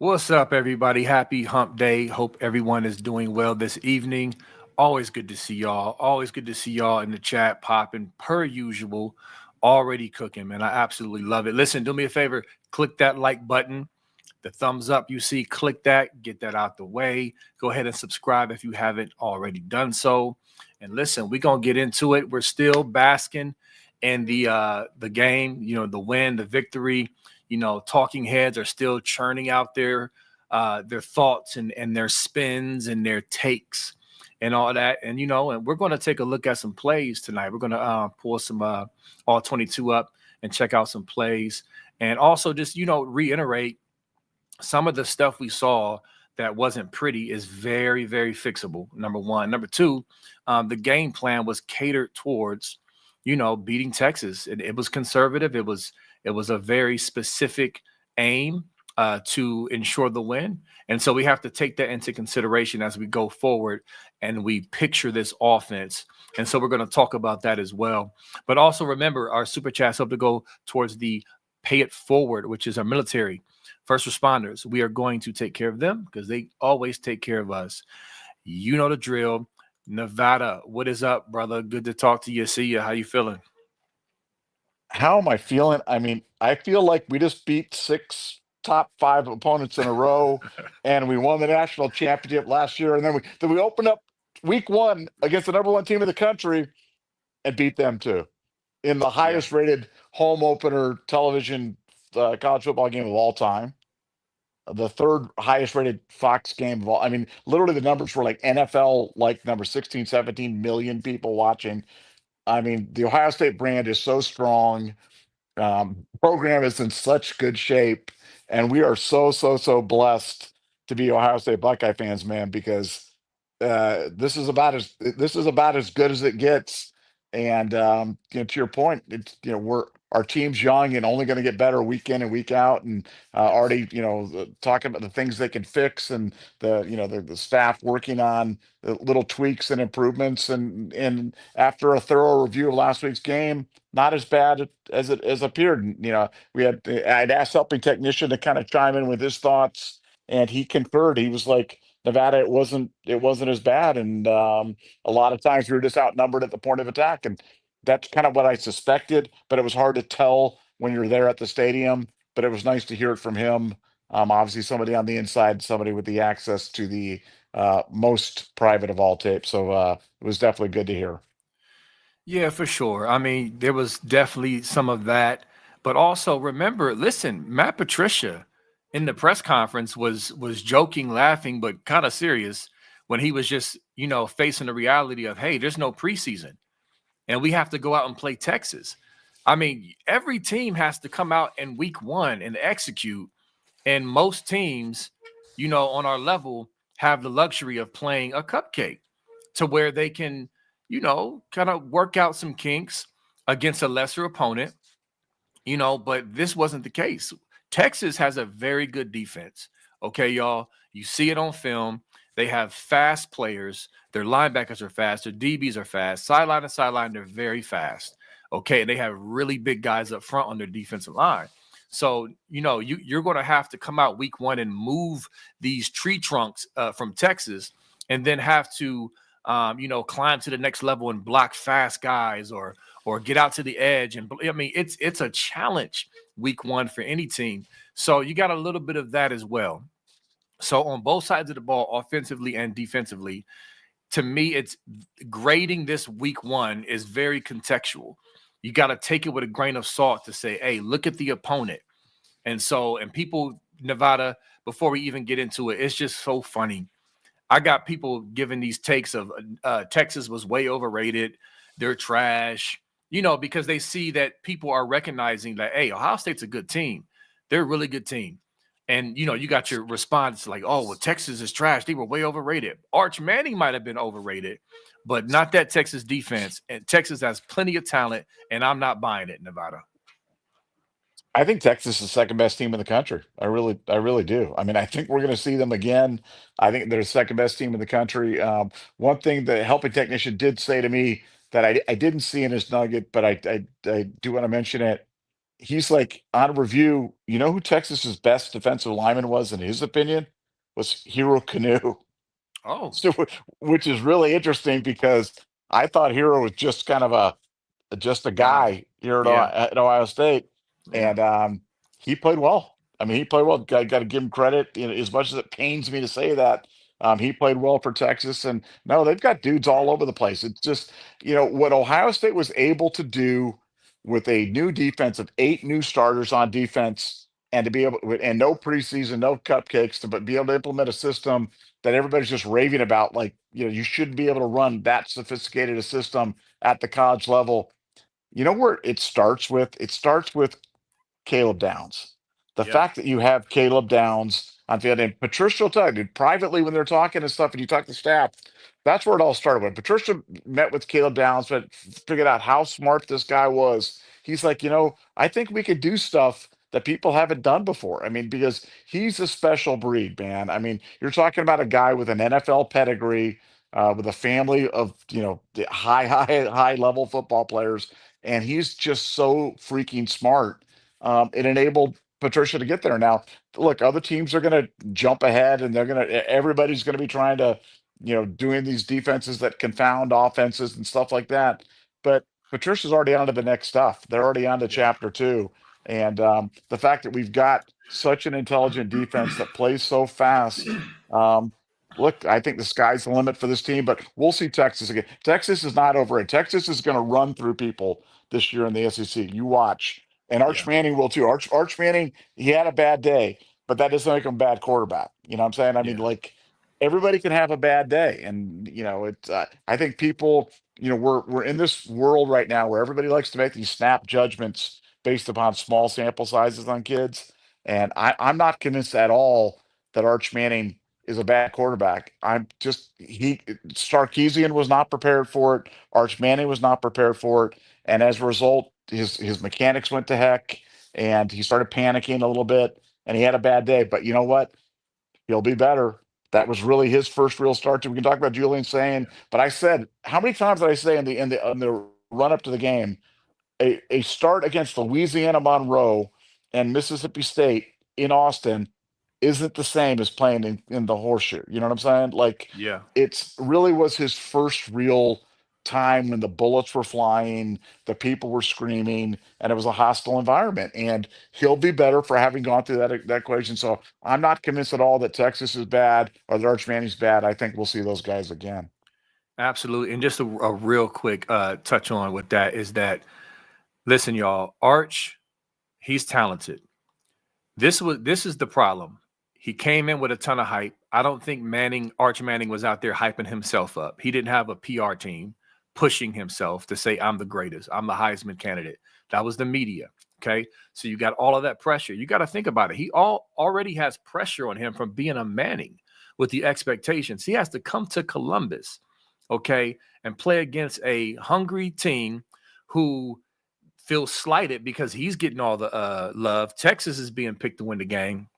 What's up, everybody? Happy hump day. Hope everyone is doing well this evening. Always good to see y'all. Always good to see y'all in the chat popping per usual. Already cooking, man. I absolutely love it. Listen, do me a favor, click that like button, the thumbs up you see, click that, get that out the way. Go ahead and subscribe if you haven't already done so. And listen, we're gonna get into it. We're still basking in the game, the win, the victory. Talking heads are still churning out their thoughts and their spins and their takes and all that. And we're going to take a look at some plays tonight. We're going to pull some all 22 up and check out some plays, and also just reiterate some of the stuff we saw that wasn't pretty is very, very fixable. Number one. Number two, the game plan was catered towards, beating Texas. It was conservative. It was a very specific aim to ensure the win. And so we have to take that into consideration as we go forward and we picture this offense. And so we're going to talk about that as well. But also remember, our super chats hope to go towards the pay it forward, which is our military first responders. We are going to take care of them because they always take care of us. You know the drill. Nevada, what is up, brother? Good to talk to you. See you. How you feeling? How am I feeling? I mean, I feel like we just beat six top five opponents in a row, and we won the national championship last year. And then we opened up week one against the number one team in the country and beat them too in the Yeah. highest rated home opener television college football game of all time. The third highest rated Fox game of all. I mean, literally the numbers were like NFL, like number 16, 17 million people watching. I mean, the Ohio State brand is so strong. Program is in such good shape, and we are so blessed to be Ohio State Buckeye fans, man, because this is about as good as it gets. And to your point, it's we're our team's young and only going to get better week in and week out, and already talking about the things they can fix and the staff working on the little tweaks and improvements, and after a thorough review of last week's game, not as bad as it as appeared. I'd asked helping technician to kind of chime in with his thoughts, and he concurred. He was like, Nevada, it wasn't as bad, and a lot of times we were just outnumbered at the point of attack, and that's kind of what I suspected. But it was hard to tell when you're there at the stadium. But it was nice to hear it from him. Obviously, somebody on the inside, somebody with the access to the most private of all tapes. So it was definitely good to hear. Yeah, for sure. I mean, there was definitely some of that, but also remember, listen, Matt Patricia in the press conference was joking, laughing, but kind of serious when he was just, facing the reality of, hey, there's no preseason and we have to go out and play Texas. I mean, every team has to come out in week one and execute, and most teams, on our level have the luxury of playing a cupcake to where they can, kind of work out some kinks against a lesser opponent, but this wasn't the case. Texas has a very good defense. Okay, y'all. You see it on film. They have fast players. Their linebackers are fast. Their DBs are fast. Sideline to sideline, they're very fast. Okay, and they have really big guys up front on their defensive line. So, you're going to have to come out week one and move these tree trunks from Texas, and then have to, climb to the next level and block fast guys or get out to the edge. And I mean, it's a challenge week one for any team. So you got a little bit of that as well. So on both sides of the ball, offensively and defensively, to me, it's grading this week one is very contextual. You got to take it with a grain of salt to say, hey, look at the opponent. And people, Nevada, before we even get into it, it's just so funny. I got people giving these takes of Texas was way overrated. They're trash, because they see that people are recognizing that, hey, Ohio State's a good team. They're a really good team. And, you got your response like, oh, well, Texas is trash. They were way overrated. Arch Manning might have been overrated, but not that Texas defense. And Texas has plenty of talent, and I'm not buying it, Nevada. I think Texas is the second best team in the country. I really do. I mean, I think we're going to see them again. I think they're the second best team in the country. One thing the helping technician did say to me that I didn't see in his nugget, but I do want to mention it. he's like on review. You know who Texas's best defensive lineman was, in his opinion, was Hero Canoe. Oh, So, which is really interesting because I thought Hero was just kind of just a guy. guy here Yeah, at Ohio State, yeah, and he played well. I mean, he played well. Got to give him credit. You know, as much as it pains me to say that, he played well for Texas. And no, they've got dudes all over the place. It's just, what Ohio State was able to do with a new defense of 8 new starters on defense, and to be able and no preseason, no cupcakes, but be able to implement a system that everybody's just raving about. Like, you should be able to run that sophisticated a system at the college level. You know where it starts with? It starts with Caleb Downs. The yeah, fact that you have Caleb Downs on field, and Patricia will tell you privately when they're talking and stuff, and you talk to staff, that's where it all started. When Patricia met with Caleb Downs, but figured out how smart this guy was, he's like, I think we could do stuff that people haven't done before. I mean, because he's a special breed, man. I mean, you're talking about a guy with an NFL pedigree, with a family of the high level football players, and he's just so freaking smart. It enabled Patricia to get there. Now, look, other teams are going to jump ahead, and everybody's going to be trying to, doing these defenses that confound offenses and stuff like that. But Patricia's already on to the next stuff. They're already on to yeah, chapter two. And the fact that we've got such an intelligent defense that plays so fast. Um, Look, I think the sky's the limit for this team, but we'll see Texas again. Texas is not over it. Texas is going to run through people this year in the SEC. You watch. And Arch yeah, Manning will too. Arch Manning, he had a bad day, but that doesn't make him a bad quarterback. You know what I'm saying? I mean, yeah. like, everybody can have a bad day, and I think people, we're in this world right now where everybody likes to make these snap judgments based upon small sample sizes on kids, and I'm not convinced at all that Arch Manning is a bad quarterback. I'm just he Sarkeesian was not prepared for it. Arch Manning was not prepared for it, and as a result, his mechanics went to heck, and he started panicking a little bit, and he had a bad day. But you know what? He'll be better. That was really his first real start. We can talk about Julian Sayin, but I said, how many times did I say in the run up to the game, a start against Louisiana Monroe and Mississippi State in Austin isn't the same as playing in the horseshoe. You know what I'm saying? Like, Yeah. it's really was his first real time when the bullets were flying, the people were screaming, and it was a hostile environment. And he'll be better for having gone through that equation. So I'm not convinced at all that Texas is bad or that Arch Manning's bad. I think we'll see those guys again. Absolutely. And just a real quick touch on with that is that, listen, y'all, Arch, he's talented. This is the problem. He came in with a ton of hype. I don't think Arch Manning was out there hyping himself up. He didn't have a PR team pushing himself to say, I'm the greatest. I'm the Heisman candidate. That was the media. Okay. So you got all of that pressure. You got to think about it. He already has pressure on him from being a Manning with the expectations. He has to come to Columbus, okay, and play against a hungry team who feels slighted because he's getting all the love. Texas is being picked to win the game.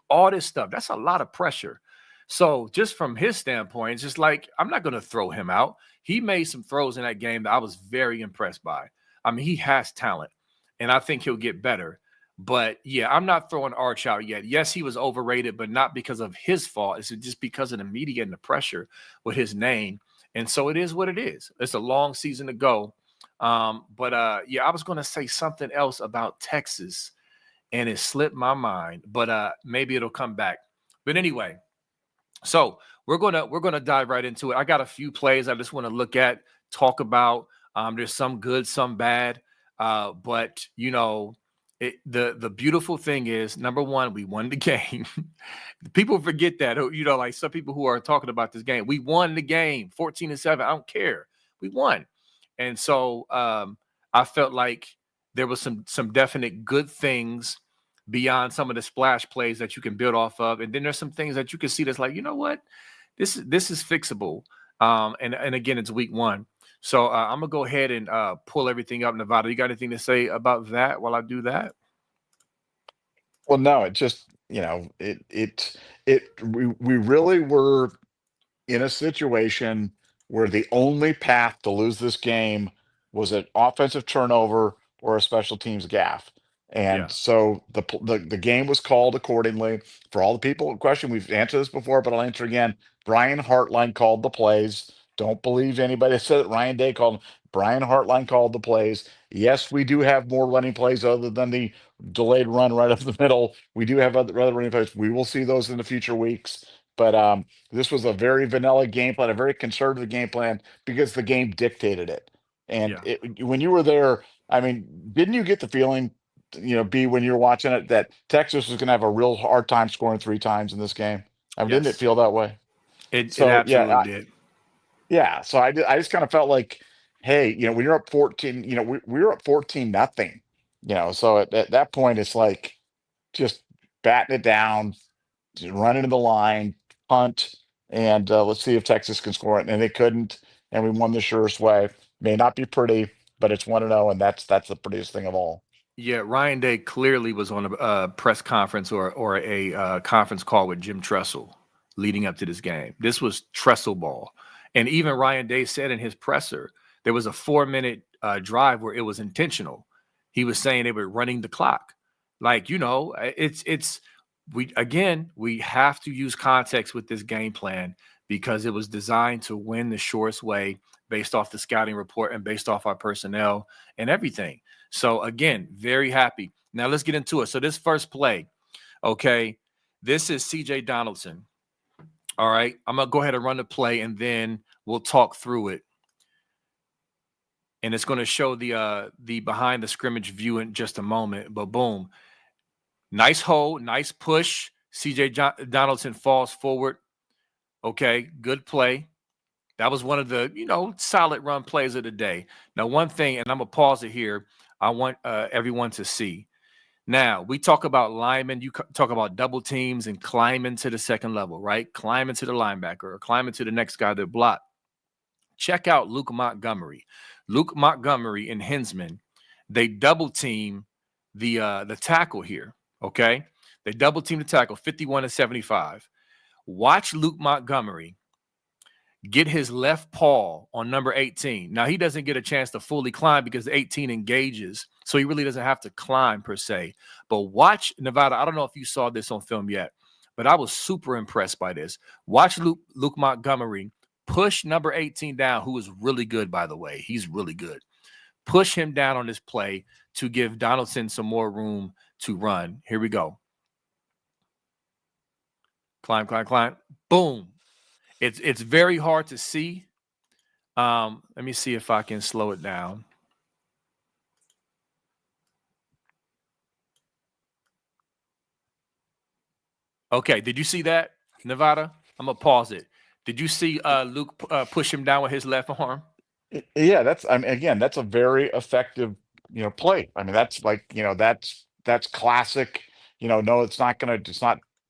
All this stuff. That's a lot of pressure. So just from his standpoint, it's just like, I'm not going to throw him out. He made some throws in that game that I was very impressed by. I mean, he has talent, and I think he'll get better. But yeah, I'm not throwing Arch out yet. Yes, he was overrated, but not because of his fault. It's just because of the media and the pressure with his name. And so it is what it is. It's a long season to go. But yeah, I was going to say something else about Texas, and it slipped my mind. But maybe it'll come back. But anyway, so we're gonna dive right into it. I got a few plays I just want to look at, talk about. There's some good, some bad. But the beautiful thing is, number one, we won the game. People forget that. Like some people who are talking about this game, we won the game, 14-7. I don't care. We won, and so I felt like there was some definite good things beyond some of the splash plays that you can build off of. And then there's some things that you can see that's like, you know what, this is fixable. And again, it's week one. So I'm gonna go ahead and pull everything up. Nevada, you got anything to say about that while I do that? Well, no, it just, we really were in a situation where the only path to lose this game was an offensive turnover or a special teams gaff. And Yeah. so the game was called accordingly. For all the people in question, we've answered this before, but I'll answer again. Brian Hartline called the plays. Don't believe anybody that said it. Ryan Day called them. Brian Hartline called the plays. Yes, we do have more running plays other than the delayed run right up the middle. We do have other running plays. We will see those in the future weeks. But this was a very vanilla game plan, a very conservative game plan because the game dictated it. And Yeah. when you were there, I mean, didn't you get the feeling, B, when you were watching it, that Texas was going to have a real hard time scoring 3 times in this game? I mean, didn't it Yes. feel that way? It So absolutely did. yeah. So I just kind of felt like, hey, when you're up 14, we were up 14-0. So at that point, it's like just batting it down, just run into the line, punt, and let's see if Texas can score it. And they couldn't, and we won the surest way. May not be pretty, but it's 1-0, and that's the prettiest thing of all. Yeah, Ryan Day clearly was on a press conference or a conference call with Jim Tressel leading up to this game. This was Tressel ball, and even Ryan Day said in his presser there was a 4-minute drive where it was intentional. He was saying they were running the clock, like it's we have to use context with this game plan because it was designed to win the shortest way based off the scouting report and based off our personnel and everything. So again, very happy. Now let's get into it. So this first play, okay, this is CJ Donaldson. All right, I'm gonna go ahead and run the play, and then we'll talk through it. And it's going to show the behind the scrimmage view in just a moment. But boom, nice hold, nice push. CJ Donaldson falls forward. Okay, good play. That was one of the solid run plays of the day. Now, one thing, and I'm gonna pause it here. I want everyone to see. Now, we talk about linemen, talk about double teams and climbing to the second level, right? Climbing to the linebacker or climbing to the next guy that blocked. Check out Luke Montgomery. Luke Montgomery and Hinsman, they double team the tackle here, okay? They double team the tackle 51 to 75. Watch Luke Montgomery get his left paw on number 18. Now, he doesn't get a chance to fully climb because the 18 engages, so he really doesn't have to climb per se. But watch Nevada. I don't know if you saw this on film yet, but I was super impressed by this. Watch Luke Montgomery push number 18 down, who is really good, by the way. He's really good. Push him down on this play to give Donaldson some more room to run. Here we go. Climb, climb, climb. Boom. It's very hard to see. Let me see if I can slow it down. Okay, did you see that, Nevada? I'm gonna pause it. Did you see Luke push him down with his left arm? Yeah, I mean, again, that's a very effective, play. I mean, that's like, that's classic. No, it's not,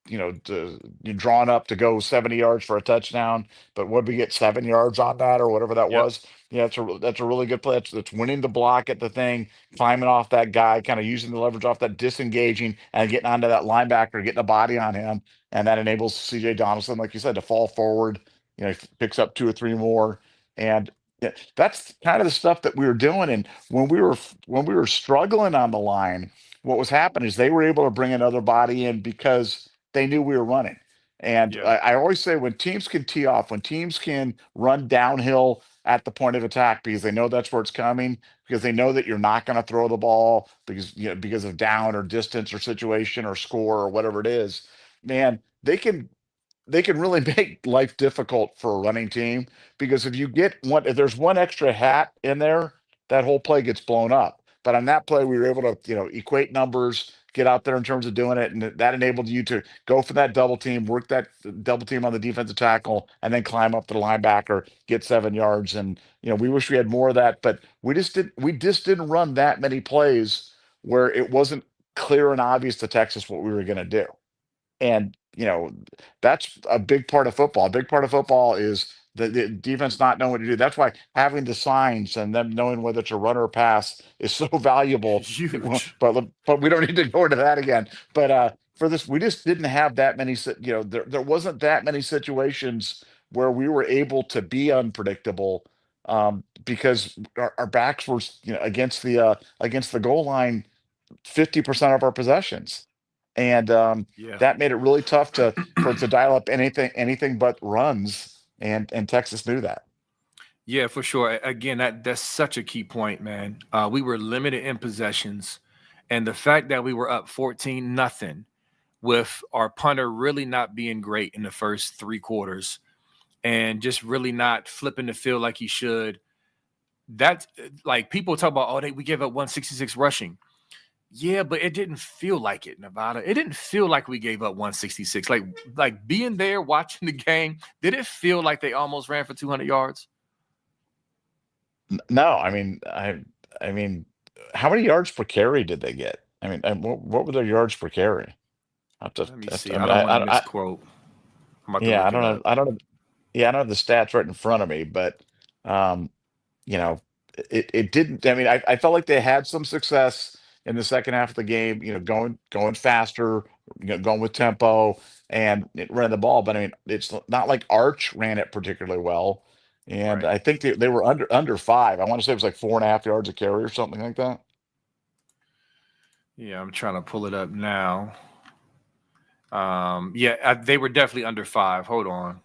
you're drawn up to go 70 yards for a touchdown, but what we get 7 yards on that or whatever that Yep. was? Yeah, that's a really good play. That's winning the block at the thing, climbing off that guy, kind of using the leverage off that, disengaging and getting onto that linebacker, getting a body on him, and that enables CJ Donaldson, like you said, to fall forward. He picks up 2 or 3 more, and yeah, that's kind of the stuff that we were doing. And when we were struggling on the line, what was happening is they were able to bring another body in because they knew we were running. And Yeah. I always say when teams can tee off, when teams can run downhill at the point of attack because they know that's where it's coming, because they know that you're not going to throw the ball because of down or distance or situation or score or whatever it is, man, they can really make life difficult for a running team because if there's one extra hat in there, that whole play gets blown up. But on that play, we were able to, equate numbers, get out there in terms of doing it, and that enabled you to go for that double team, work that double team on the defensive tackle, and then climb up to the linebacker, get 7 yards. And we wish we had more of that, but we just didn't run that many plays where it wasn't clear and obvious to Texas what we were going to do. And that's a big part of football. A big part of football is the defense not knowing what to do. That's why having the signs and them knowing whether it's a run or pass is so valuable. Huge. But we don't need to go into that again. But for this, we just didn't have that many. There wasn't that many situations where we were able to be unpredictable, because our backs were against the goal line. 50% of our possessions. And Yeah. that made it really tough to dial up anything but runs. And Texas knew that. Yeah, for sure. Again, that's such a key point, man. We were limited in possessions, and the fact that we were up 14 nothing with our punter really not being great in the first three quarters and just really not flipping the field like he should. That's like people talk about, oh, we gave up 166 rushing. Yeah, but it didn't feel like it, Nevada. It didn't feel like we gave up 166. Like being there watching the game, did it feel like they almost ran for 200 yards? No, I mean, how many yards per carry did they get? I mean, what were their yards per carry? Let me see. I I mean, don't want to misquote. I'm about to yeah, I look it don't know. up. I don't know. Yeah, I don't have the stats right in front of me, but um, you know, it didn't. I mean, I felt like they had some success in the second half of the game. Going faster, going with tempo, and it ran the ball. But I mean, it's not like Arch ran it particularly well. And Right. I think they were under five. I want to say it was like 4.5 yards a carry or something like that. Yeah, I'm trying to pull it up now. Yeah, they were definitely under five. Hold on.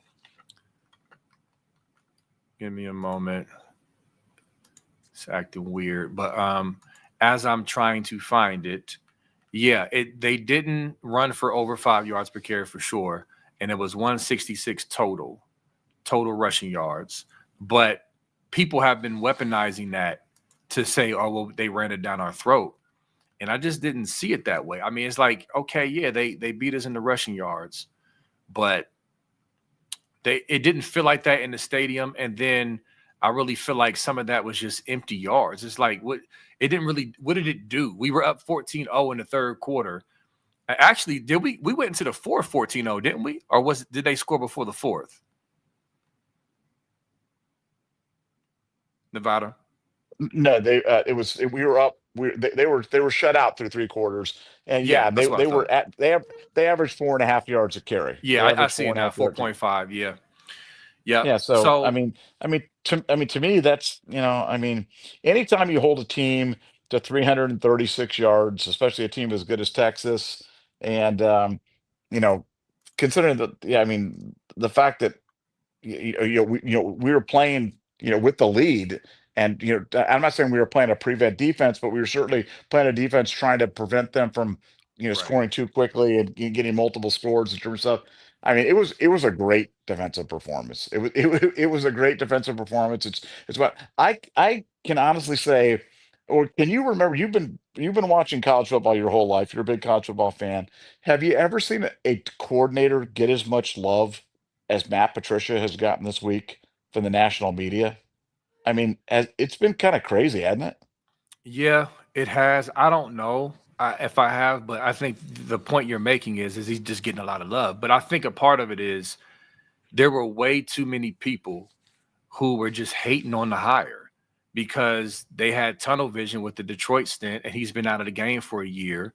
Give me a moment. It's acting weird. But as I'm trying to find it, yeah, they didn't run for over 5 yards per carry for sure. And it was 166 total rushing yards. But people have been weaponizing that to say, oh, well, they ran it down our throat. And I just didn't see it that way. I mean, it's like, okay, yeah, they beat us in the rushing yards, but it didn't feel like that in the stadium. And then I really feel like some of that was just empty yards. It's like what did it do? We were up 14-0 in the third quarter. Actually, did we went into the fourth 14-0, didn't we? Or did they score before the fourth? Nevada. No, we were up. They were shut out through three quarters, and Yeah, yeah, that's what I thought. they averaged 4.5 yards a carry. Yeah, They I averaged see four it and a now, half yards. 4.5. Yeah. Yep. Yeah, so So to me, that's anytime you hold a team to 336 yards, especially a team as good as Texas, and you know, considering that, yeah, the fact that we were playing, with the lead. And, I'm not saying we were playing a prevent defense, but we were certainly playing a defense trying to prevent them from, right. scoring too quickly and getting multiple scores and terms of stuff. I mean, it was a great defensive performance. It was a great defensive performance. It's what I can honestly say. Or can you remember, you've been watching college football your whole life. You're a big college football fan. Have you ever seen a coordinator get as much love as Matt Patricia has gotten this week from the national media? It's been kind of crazy, hasn't it? Yeah, it has. I don't know if I have, but I think the point you're making is he's just getting a lot of love. But I think a part of it is there were way too many people who were just hating on the hire because they had tunnel vision with the Detroit stint, and he's been out of the game for a year,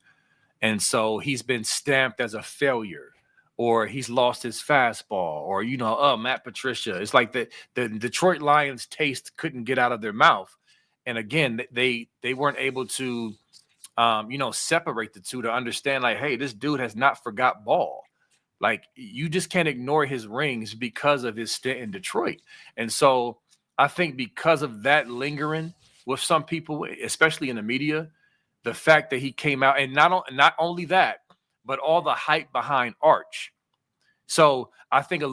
and so he's been stamped as a failure. Or he's lost his fastball, or oh, Matt Patricia. It's like the Detroit Lions taste couldn't get out of their mouth, and again, they weren't able to separate the two to understand, like, hey, this dude has not forgot ball. Like, you just can't ignore his rings because of his stint in Detroit. And so I think because of that lingering with some people, especially in the media, the fact that he came out and not only that, but all the hype behind Arch. So I think a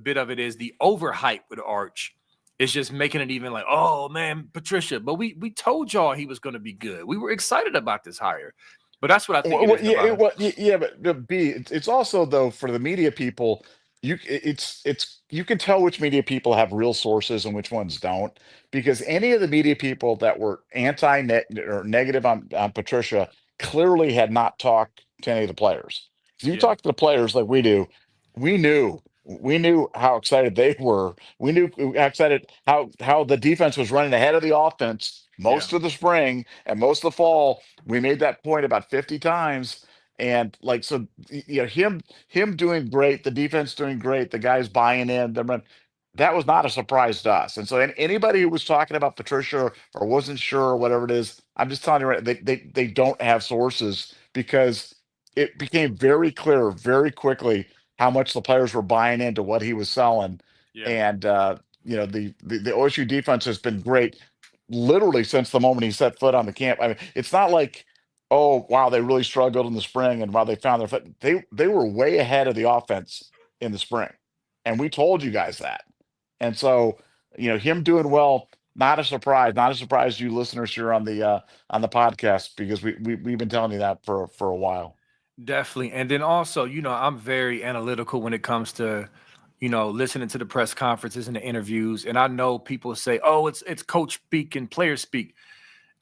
bit of it is the overhype with Arch is just making it even like, oh man, Patricia. But we told y'all he was going to be good. We were excited about this hire. But that's what I think it is, Nevada. Yeah, but B, it's also, though, for the media people. You can tell which media people have real sources and which ones don't, because any of the media people that were anti-net or negative on Patricia clearly had not talked to any of the players. If you Yeah, talk to the players like we do, we knew how excited they were. We knew how excited, how the defense was running ahead of the offense yeah. most of the spring and most of the fall. We made that point about 50 times. And like, so, him doing great, the defense doing great, the guys buying in, them run. that was not a surprise to us. And so anybody who was talking about Patricia or wasn't sure or whatever it is, I'm just telling you, right, they don't have sources, because it became very clear very quickly how much the players were buying into what he was selling. Yeah. And the OSU defense has been great literally since the moment he set foot on the camp. I mean, it's not like, oh wow, they really struggled in the spring and while they found their foot. They were way ahead of the offense in the spring. And we told you guys that. And so, him doing well, not a surprise, not a surprise to you listeners here on the podcast, because we've been telling you that for a while. Definitely. And then also, I'm very analytical when it comes to, listening to the press conferences and the interviews. And I know people say, oh, it's coach speak and player speak.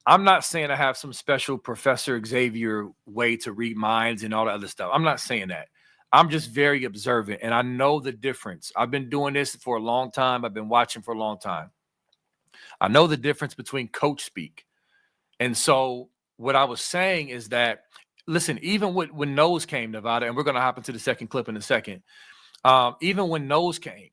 I'm not saying I have some special Professor Xavier way to read minds and all the other stuff. I'm not saying that. I'm just very observant and I know the difference. I've been doing this for a long time. I've been watching for a long time. I know the difference between coach speak. And so what I was saying is that, listen, even when Nose came, Nevada, and we're going to hop into the second clip in a second. Even when Nose came,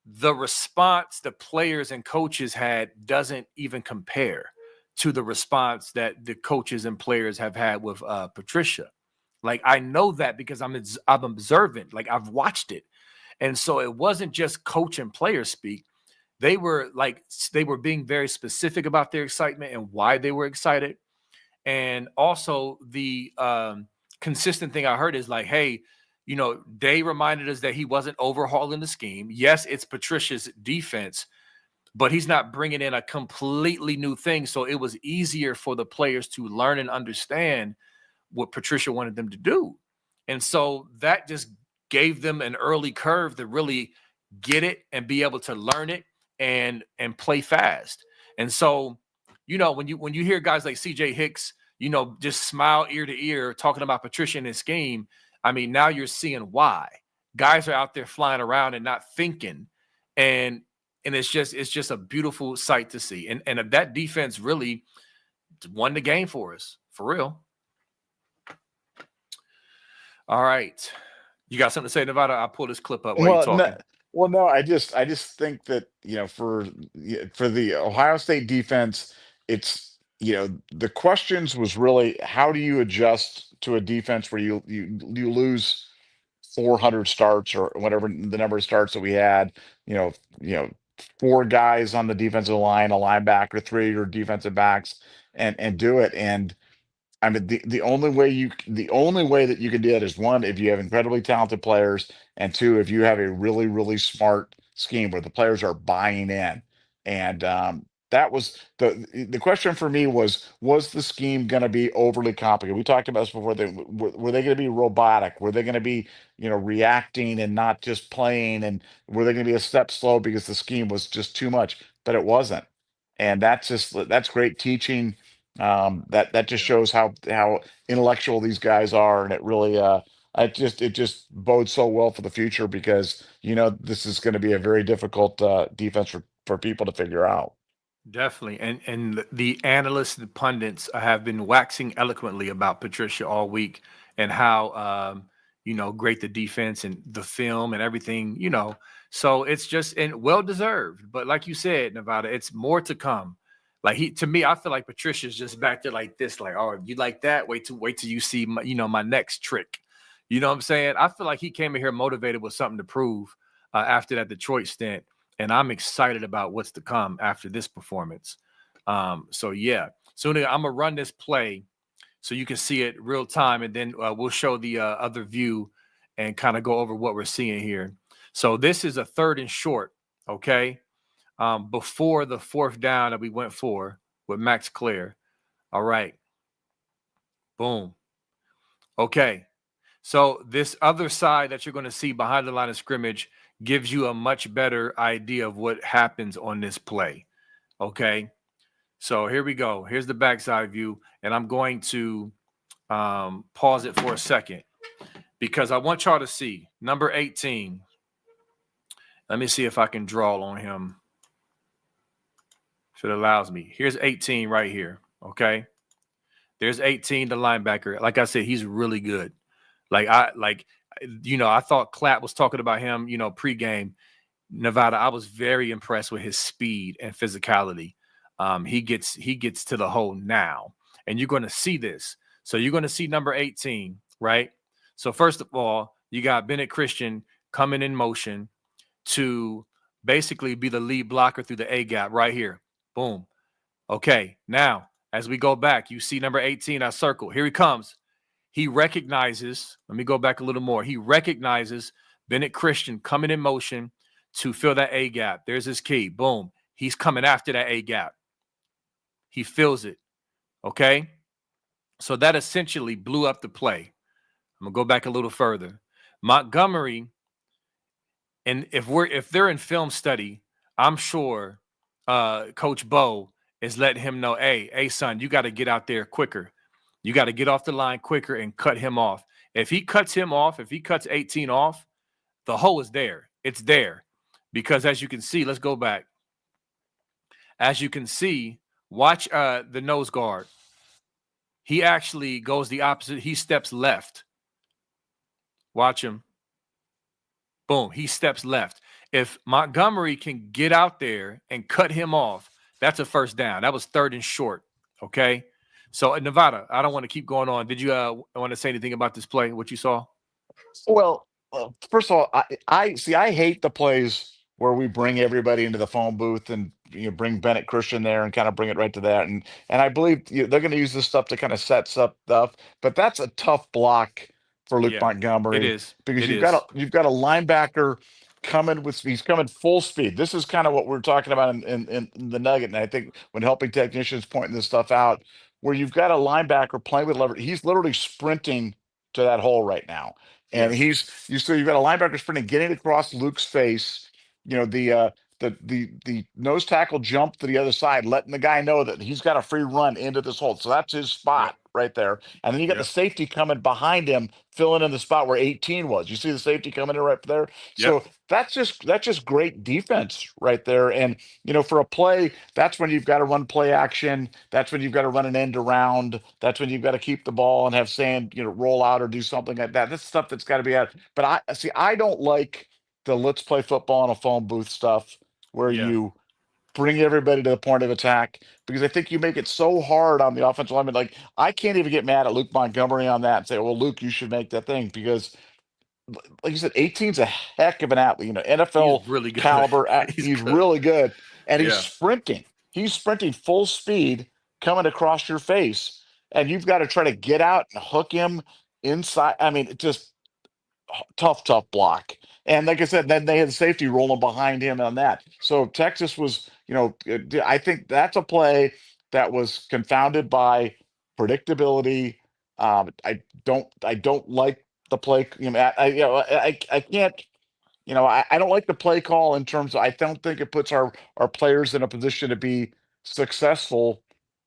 the response the players and coaches had doesn't even compare to the response that the coaches and players have had with Patricia. Like I know that because I'm observant, like I've watched it. And so it wasn't just coach and player speak. They were being very specific about their excitement and why they were excited. And also the consistent thing I heard is like, hey, they reminded us that he wasn't overhauling the scheme. Yes, it's Patricia's defense, but he's not bringing in a completely new thing. So it was easier for the players to learn and understand what Patricia wanted them to do. And so that just gave them an early curve to really get it and be able to learn it and play fast. And so, when you hear guys like CJ Hicks, just smile ear to ear talking about Patricia and his scheme, I mean, now you're seeing why. Guys are out there flying around and not thinking. And it's just a beautiful sight to see. And that defense really won the game for us, for real. All right. You got something to say, Nevada? I'll pull this clip up while you're Well, no, talking. no, I just think that, for the Ohio State defense, it's, the questions was really, how do you adjust to a defense where you lose 400 starts or whatever the number of starts that we had, you know, you know, four guys on the defensive line, a linebacker, three or defensive backs, and do it. And I mean, the only way that you can do that is, one, if you have incredibly talented players, and two, if you have a really, really smart scheme where the players are buying in. And that was the question for me was the scheme going to be overly complicated? We talked about this before. Were they going to be robotic? Were they going to be, reacting and not just playing? And were they going to be a step slow because the scheme was just too much? But it wasn't. And that's great teaching. That just Yeah. shows how intellectual these guys are, and it really it just bodes so well for the future, because this is going to be a very difficult defense for people to figure out. Definitely. And the analysts and pundits have been waxing eloquently about Patricia all week and how great the defense and the film and everything. So it's just and well deserved. But like you said, Nevada, it's more to come. Like to me, I feel like Patricia's just back there like this, like, oh, you like that? Wait till you see my next trick. You know what I'm saying? I feel like he came in here motivated with something to prove after that Detroit stint, and I'm excited about what's to come after this performance. So yeah, so I'm gonna run this play so you can see it real time, and then we'll show the other view and kind of go over what we're seeing here. So this is a third and short, okay, before the fourth down that we went for with Max Clear. All right, boom. Okay, so this other side that you're going to see behind the line of scrimmage gives you a much better idea of what happens on this play. Okay. So here we go. Here's the backside view, and I'm going to pause it for a second because I want y'all to see number 18. Let me see if I can draw on him. If it allows me. Here's 18 right here. Okay. There's 18, the linebacker. Like I said, he's really good. I thought Clapp was talking about him, pregame. Nevada, I was very impressed with his speed and physicality. He gets to the hole now, and you're going to see this. So you're going to see number 18, right? So first of all, you got Bennett Christian coming in motion to basically be the lead blocker through the A gap right here. Boom. Okay. Now, as we go back, you see number 18, I circle. Here he comes. He recognizes, let me go back a little more. He recognizes Bennett Christian coming in motion to fill that A gap. There's his key. Boom. He's coming after that A gap. He fills it. Okay. So that essentially blew up the play. I'm gonna go back a little further. Montgomery, and if they're in film study, I'm sure Coach Bo is letting him know, hey, son, you got to get out there quicker. You got to get off the line quicker and cut him off. If he cuts him off, if he cuts 18 off, the hole is there. It's there. Because as you can see, let's go back. As you can see, watch the nose guard. He actually goes the opposite. He steps left. Watch him. Boom. He steps left. If Montgomery can get out there and cut him off, that's a first down. That was 3rd and short. Okay. So Nevada, I don't want to keep going on. Did you want to say anything about this play, what you saw? Well, first of all, I see. I hate the plays where we bring everybody into the phone booth and bring Bennett Christian there and kind of bring it right to that. And I believe they're going to use this stuff to kind of set stuff. But that's a tough block for Luke Yeah, it Montgomery is. because It is. you've got a linebacker coming with he's coming full speed. This is kind of what we're talking about in the Nugget. And I think when helping technicians pointing this stuff out, where you've got a linebacker playing with leverage, he's literally sprinting to that hole right now. And Yes. you've got a linebacker sprinting, getting across Luke's face. The nose tackle jump to the other side, letting the guy know that he's got a free run into this hole. So that's his Yep. spot right there. And then you got the Yep. safety coming behind him, filling in the spot where 18 was. You see the safety coming in right there. Yep. So that's just great defense right there. And for a play, that's when you've got to run play action. That's when you've got to run an end around. That's when you've got to keep the ball and have Sand, roll out or do something like that. That's stuff that's got to be out. But I don't like the let's play football in a phone booth stuff where Yeah. you bring everybody to the point of attack because I think you make it so hard on the offensive lineman. Like I can't even get mad at Luke Montgomery on that and say, well, Luke, you should make that thing because like you said, 18's a heck of an athlete, He's NFL really good. caliber. He's He's good. really good. And he's Yeah. sprinting. He's sprinting full speed coming across your face. And you've got to try to get out and hook him inside. I mean, it just tough block. And like I said, then they had safety rolling behind him on that. So Texas was, I think that's a play that was confounded by predictability. I don't like the play. I can't. I don't like the play call in terms of I don't think it puts our players in a position to be successful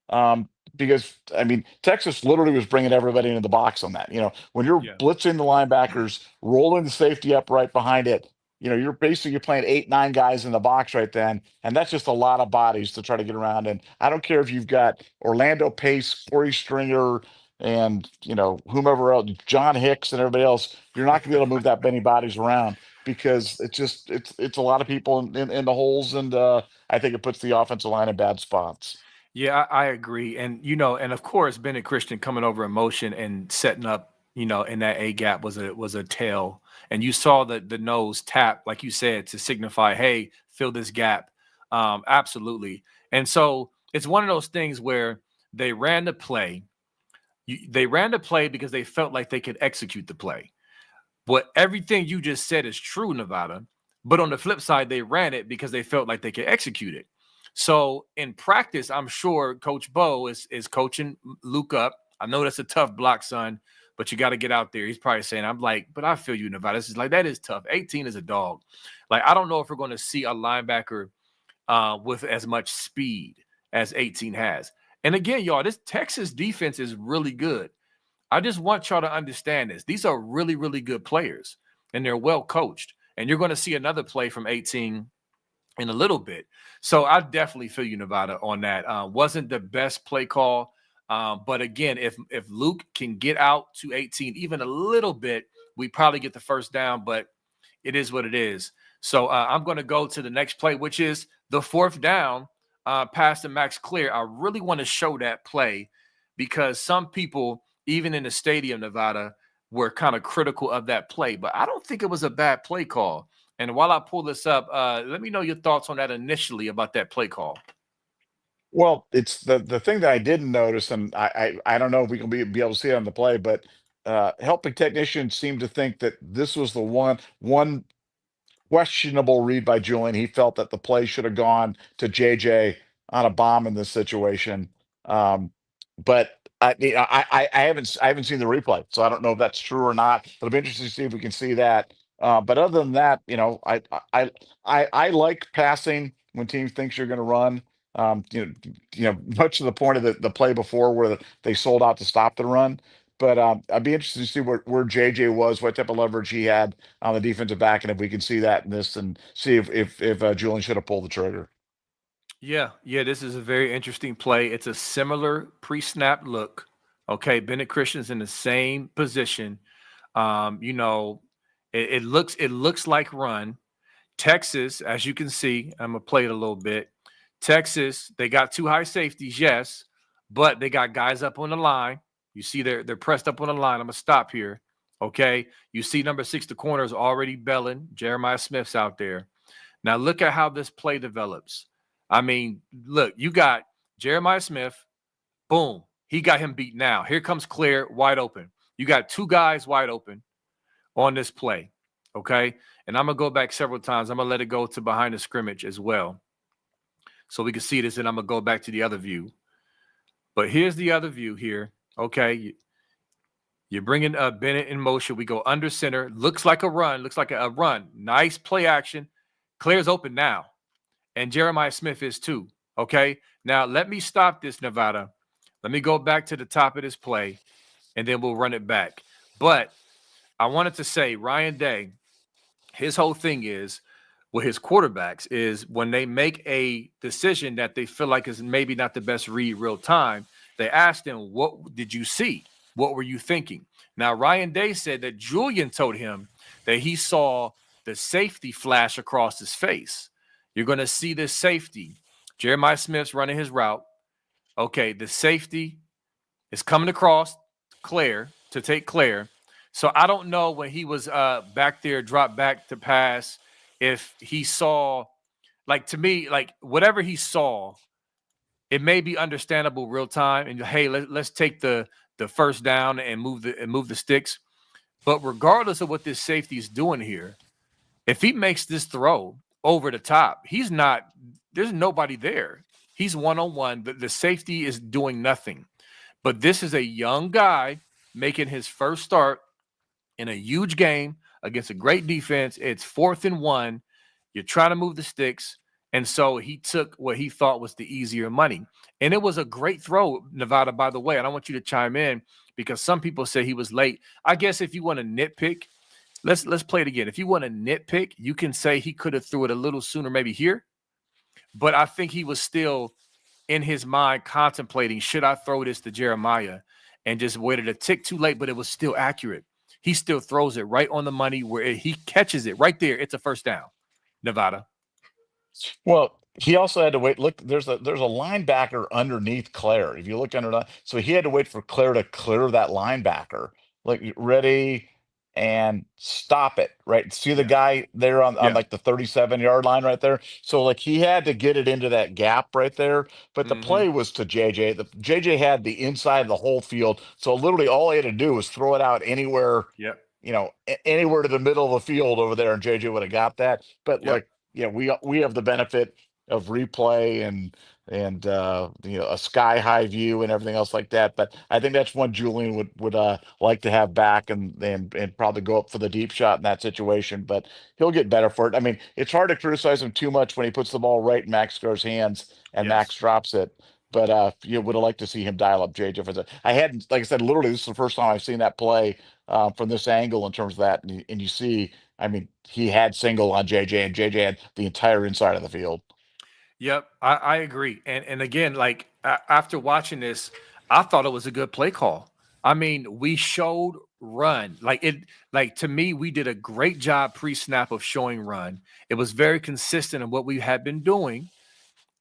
um, because I mean Texas literally was bringing everybody into the box on that. When you're Yeah. blitzing the linebackers, rolling the safety up right behind it, you're playing 8, 9 guys in the box right then, and that's just a lot of bodies to try to get around. And I don't care if you've got Orlando Pace, Corey Stringer, and whomever else, John Hicks, and everybody else. You're not going to be able to move that many bodies around because it's a lot of people in the holes, and I think it puts the offensive line in bad spots. Yeah, I agree. And and of course, Bennett Christian coming over in motion and setting up, in that A gap was a tail. And you saw the nose tap, like you said, to signify, hey, fill this gap. Absolutely. And so it's one of those things where they ran the play. They ran the play because they felt like they could execute the play. But everything you just said is true, Nevada. But on the flip side, they ran it because they felt like they could execute it. So in practice, I'm sure Coach Bo is coaching Luke up. I know that's a tough block, son, but you got to get out there. He's probably saying, I'm like, but I feel you, Nevada. This is like, that is tough. 18 is a dog. Like, I don't know if we're going to see a linebacker with as much speed as 18 has. And again, y'all, this Texas defense is really good. I just want y'all to understand this. These are really, really good players, and they're well coached. And you're going to see another play from 18 in a little bit. So I definitely feel you, Nevada, on that. Wasn't the best play call. But again, if Luke can get out to 18 even a little bit, we probably get the first down, but it is what it is. So I'm going to go to the next play, which is the fourth down pass to Max Clear. I really want to show that play because some people, even in the stadium, Nevada, were kind of critical of that play. But I don't think it was a bad play call. And while I pull this up, let me know your thoughts on that initially about that play call. Well, it's the thing that I didn't notice, and I don't know if we can be able to see it on the play, but helping technicians seem to think that this was the one questionable read by Julian. He felt that the play should have gone to JJ on a bomb in this situation. But I haven't seen the replay, so I don't know if that's true or not. It'll be interesting to see if we can see that. But other than that, I like passing when teams thinks you're going to run. Much to the point of the play before where they sold out to stop the run. But I'd be interested to see where JJ was, what type of leverage he had on the defensive back, and if we can see that in this, and see if Julian should have pulled the trigger. Yeah, this is a very interesting play. It's a similar pre-snap look. Okay, Bennett Christian's in the same position. It looks like run. Texas, as you can see, I'm gonna play it a little bit. Texas, they got two high safeties, yes, but they got guys up on the line. You see they're pressed up on the line. I'm gonna stop here. Okay. You see number 6, the corner is already belling. Jeremiah Smith's out there. Now look at how this play develops. I mean, look, you got Jeremiah Smith, boom, he got him beat now. Here comes Clear, wide open. You got two guys wide open on this play, okay? And I'm going to go back several times. I'm going to let it go to behind the scrimmage as well so we can see this, and I'm going to go back to the other view. But here's the other view here, okay? You're bringing Bennett in motion. We go under center. Looks like a run. Looks like a run. Nice play action. Clear's open now. And Jeremiah Smith is too. Okay. Now let me stop this, Nevada. Let me go back to the top of this play, and then we'll run it back. But I wanted to say Ryan Day, his whole thing is with his quarterbacks is when they make a decision that they feel like is maybe not the best read real time, they asked him, what did you see? What were you thinking? Now, Ryan Day said that Julian told him that he saw the safety flash across his face. You're going to see this safety. Jeremiah Smith's running his route. Okay, the safety is coming across Claire to take Claire. So I don't know when he was back there, dropped back to pass, if he saw, like, to me, like whatever he saw, it may be understandable real time. And hey, let's take the first down and move the sticks. But regardless of what this safety is doing here, if he makes this throw over the top, there's nobody there. He's one-on-one. The safety is doing nothing. But this is a young guy making his first start in a huge game against a great defense. It's 4th and 1. You're trying to move the sticks. And so he took what he thought was the easier money. And it was a great throw, Nevada, by the way. And I want you to chime in because some people say he was late. I guess if you want to nitpick, let's play it again. If you want to nitpick, you can say he could have threw it a little sooner, maybe here. But I think he was still in his mind contemplating, should I throw this to Jeremiah, and just waited a tick too late, but it was still accurate. He still throws it right on the money where he catches it right there. It's a first down, Nevada. Well, he also had to wait. Look, there's a linebacker underneath Claire. If you look under that, so he had to wait for Claire to clear that linebacker. Like ready and stop it. Right. See the guy there on like the 37-yard line right there. So like he had to get it into that gap right there. But the play was to JJ. The JJ had the inside of the whole field. So literally all he had to do was throw it out anywhere. Yep. Anywhere to the middle of the field over there, and JJ would have got that. But Yep. like, yeah, we have the benefit of replay and a sky high view and everything else like that. But I think that's one Julian would like to have back and probably go up for the deep shot in that situation. But he'll get better for it. I mean, it's hard to criticize him too much when he puts the ball right in Max Scar's hands and Max Yes. drops it. But you would have liked to see him dial up JJ for that. I hadn't, like I said, literally this is the first time I've seen that play from this angle in terms of that, and you see, I mean, he had single on JJ, and JJ had the entire inside of the field. Yep, I agree. And again, like after watching this, I thought it was a good play call. I mean, we showed run. Like to me, we did a great job pre-snap of showing run. It was very consistent in what we had been doing.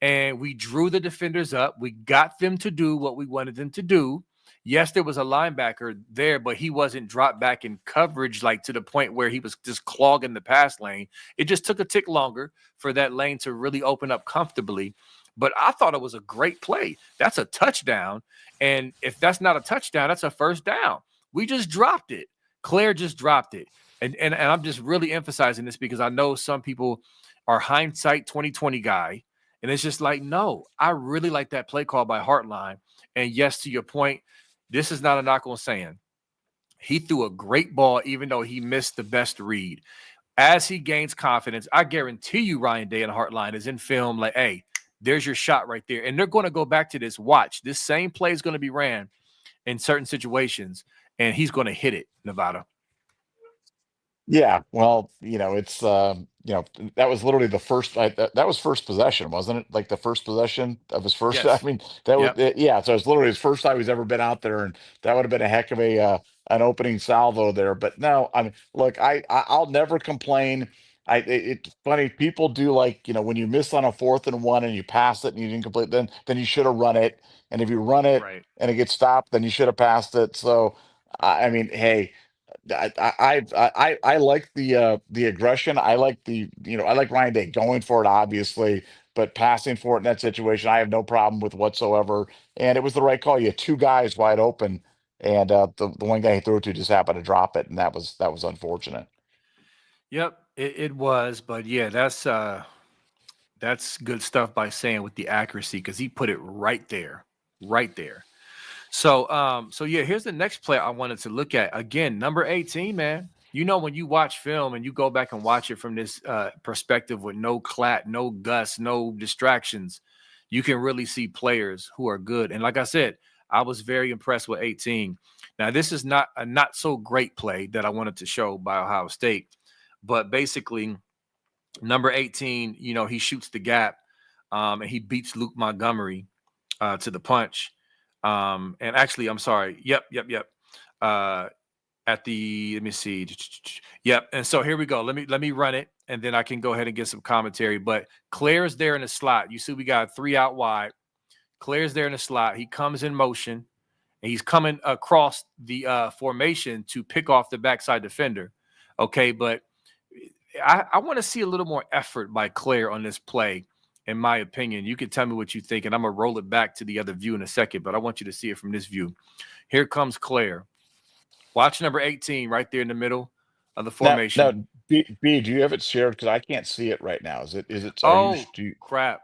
And we drew the defenders up. We got them to do what we wanted them to do. Yes, there was a linebacker there, but he wasn't dropped back in coverage like to the point where he was just clogging the pass lane. It just took a tick longer for that lane to really open up comfortably. But I thought it was a great play. That's a touchdown. And if that's not a touchdown, that's a first down. We just dropped it. Claire just dropped it. And I'm just really emphasizing this because I know some people are hindsight 2020 guy. And it's just like, no, I really like that play call by Hartline. And yes, to your point, this is not a knock on Sayin. He threw a great ball, even though he missed the best read. As he gains confidence, I guarantee you Ryan Day and Hartline is in film like, hey, there's your shot right there. And they're going to go back to this. Watch. This same play is going to be ran in certain situations, and he's going to hit it, Nevada. Yeah, well, it's that was literally the first that was first possession, wasn't it? Like the first possession of his first. I Yes. mean, that was Yep. yeah. So it's literally his first time he's ever been out there, and that would have been a heck of a an opening salvo there. But no, I mean, look, I'll never complain. It's funny people do like when you miss on a 4th and 1 and you pass it and you didn't complete, then you should have run it, and if you run it Right. and it gets stopped, then you should have passed it. So I mean, hey. I like the aggression. I like I like Ryan Day going for it, obviously, but passing for it in that situation, I have no problem with whatsoever. And it was the right call. You had two guys wide open, and the one guy he threw it to just happened to drop it, and that was unfortunate. Yep. It was. But yeah, that's good stuff by Sayin with the accuracy because he put it right there. Right there. So yeah, here's the next play I wanted to look at. Again, number 18, man. You know, when you watch film and you go back and watch it from this perspective with no clat, no Gus, no distractions, you can really see players who are good. And like I said, I was very impressed with 18. Now, this is not a not so great play that I wanted to show by Ohio State, but basically, number 18, he shoots the gap and he beats Luke Montgomery to the punch. And actually, I'm sorry. Yep. Uh, at the let me see. Yep. And so here we go. Let me run it, and then I can go ahead and get some commentary. But Claire's there in the slot. You see, we got 3 out wide. Claire's there in the slot. He comes in motion, and he's coming across the formation to pick off the backside defender. Okay, but I want to see a little more effort by Claire on this play, in my opinion. You can tell me what you think, and I'm going to roll it back to the other view in a second, but I want you to see it from this view. Here comes Claire. Watch number 18 right there in the middle of the Now, formation. B, do you have it shared? Because I can't see it right now. Are you, Oh, do you, crap.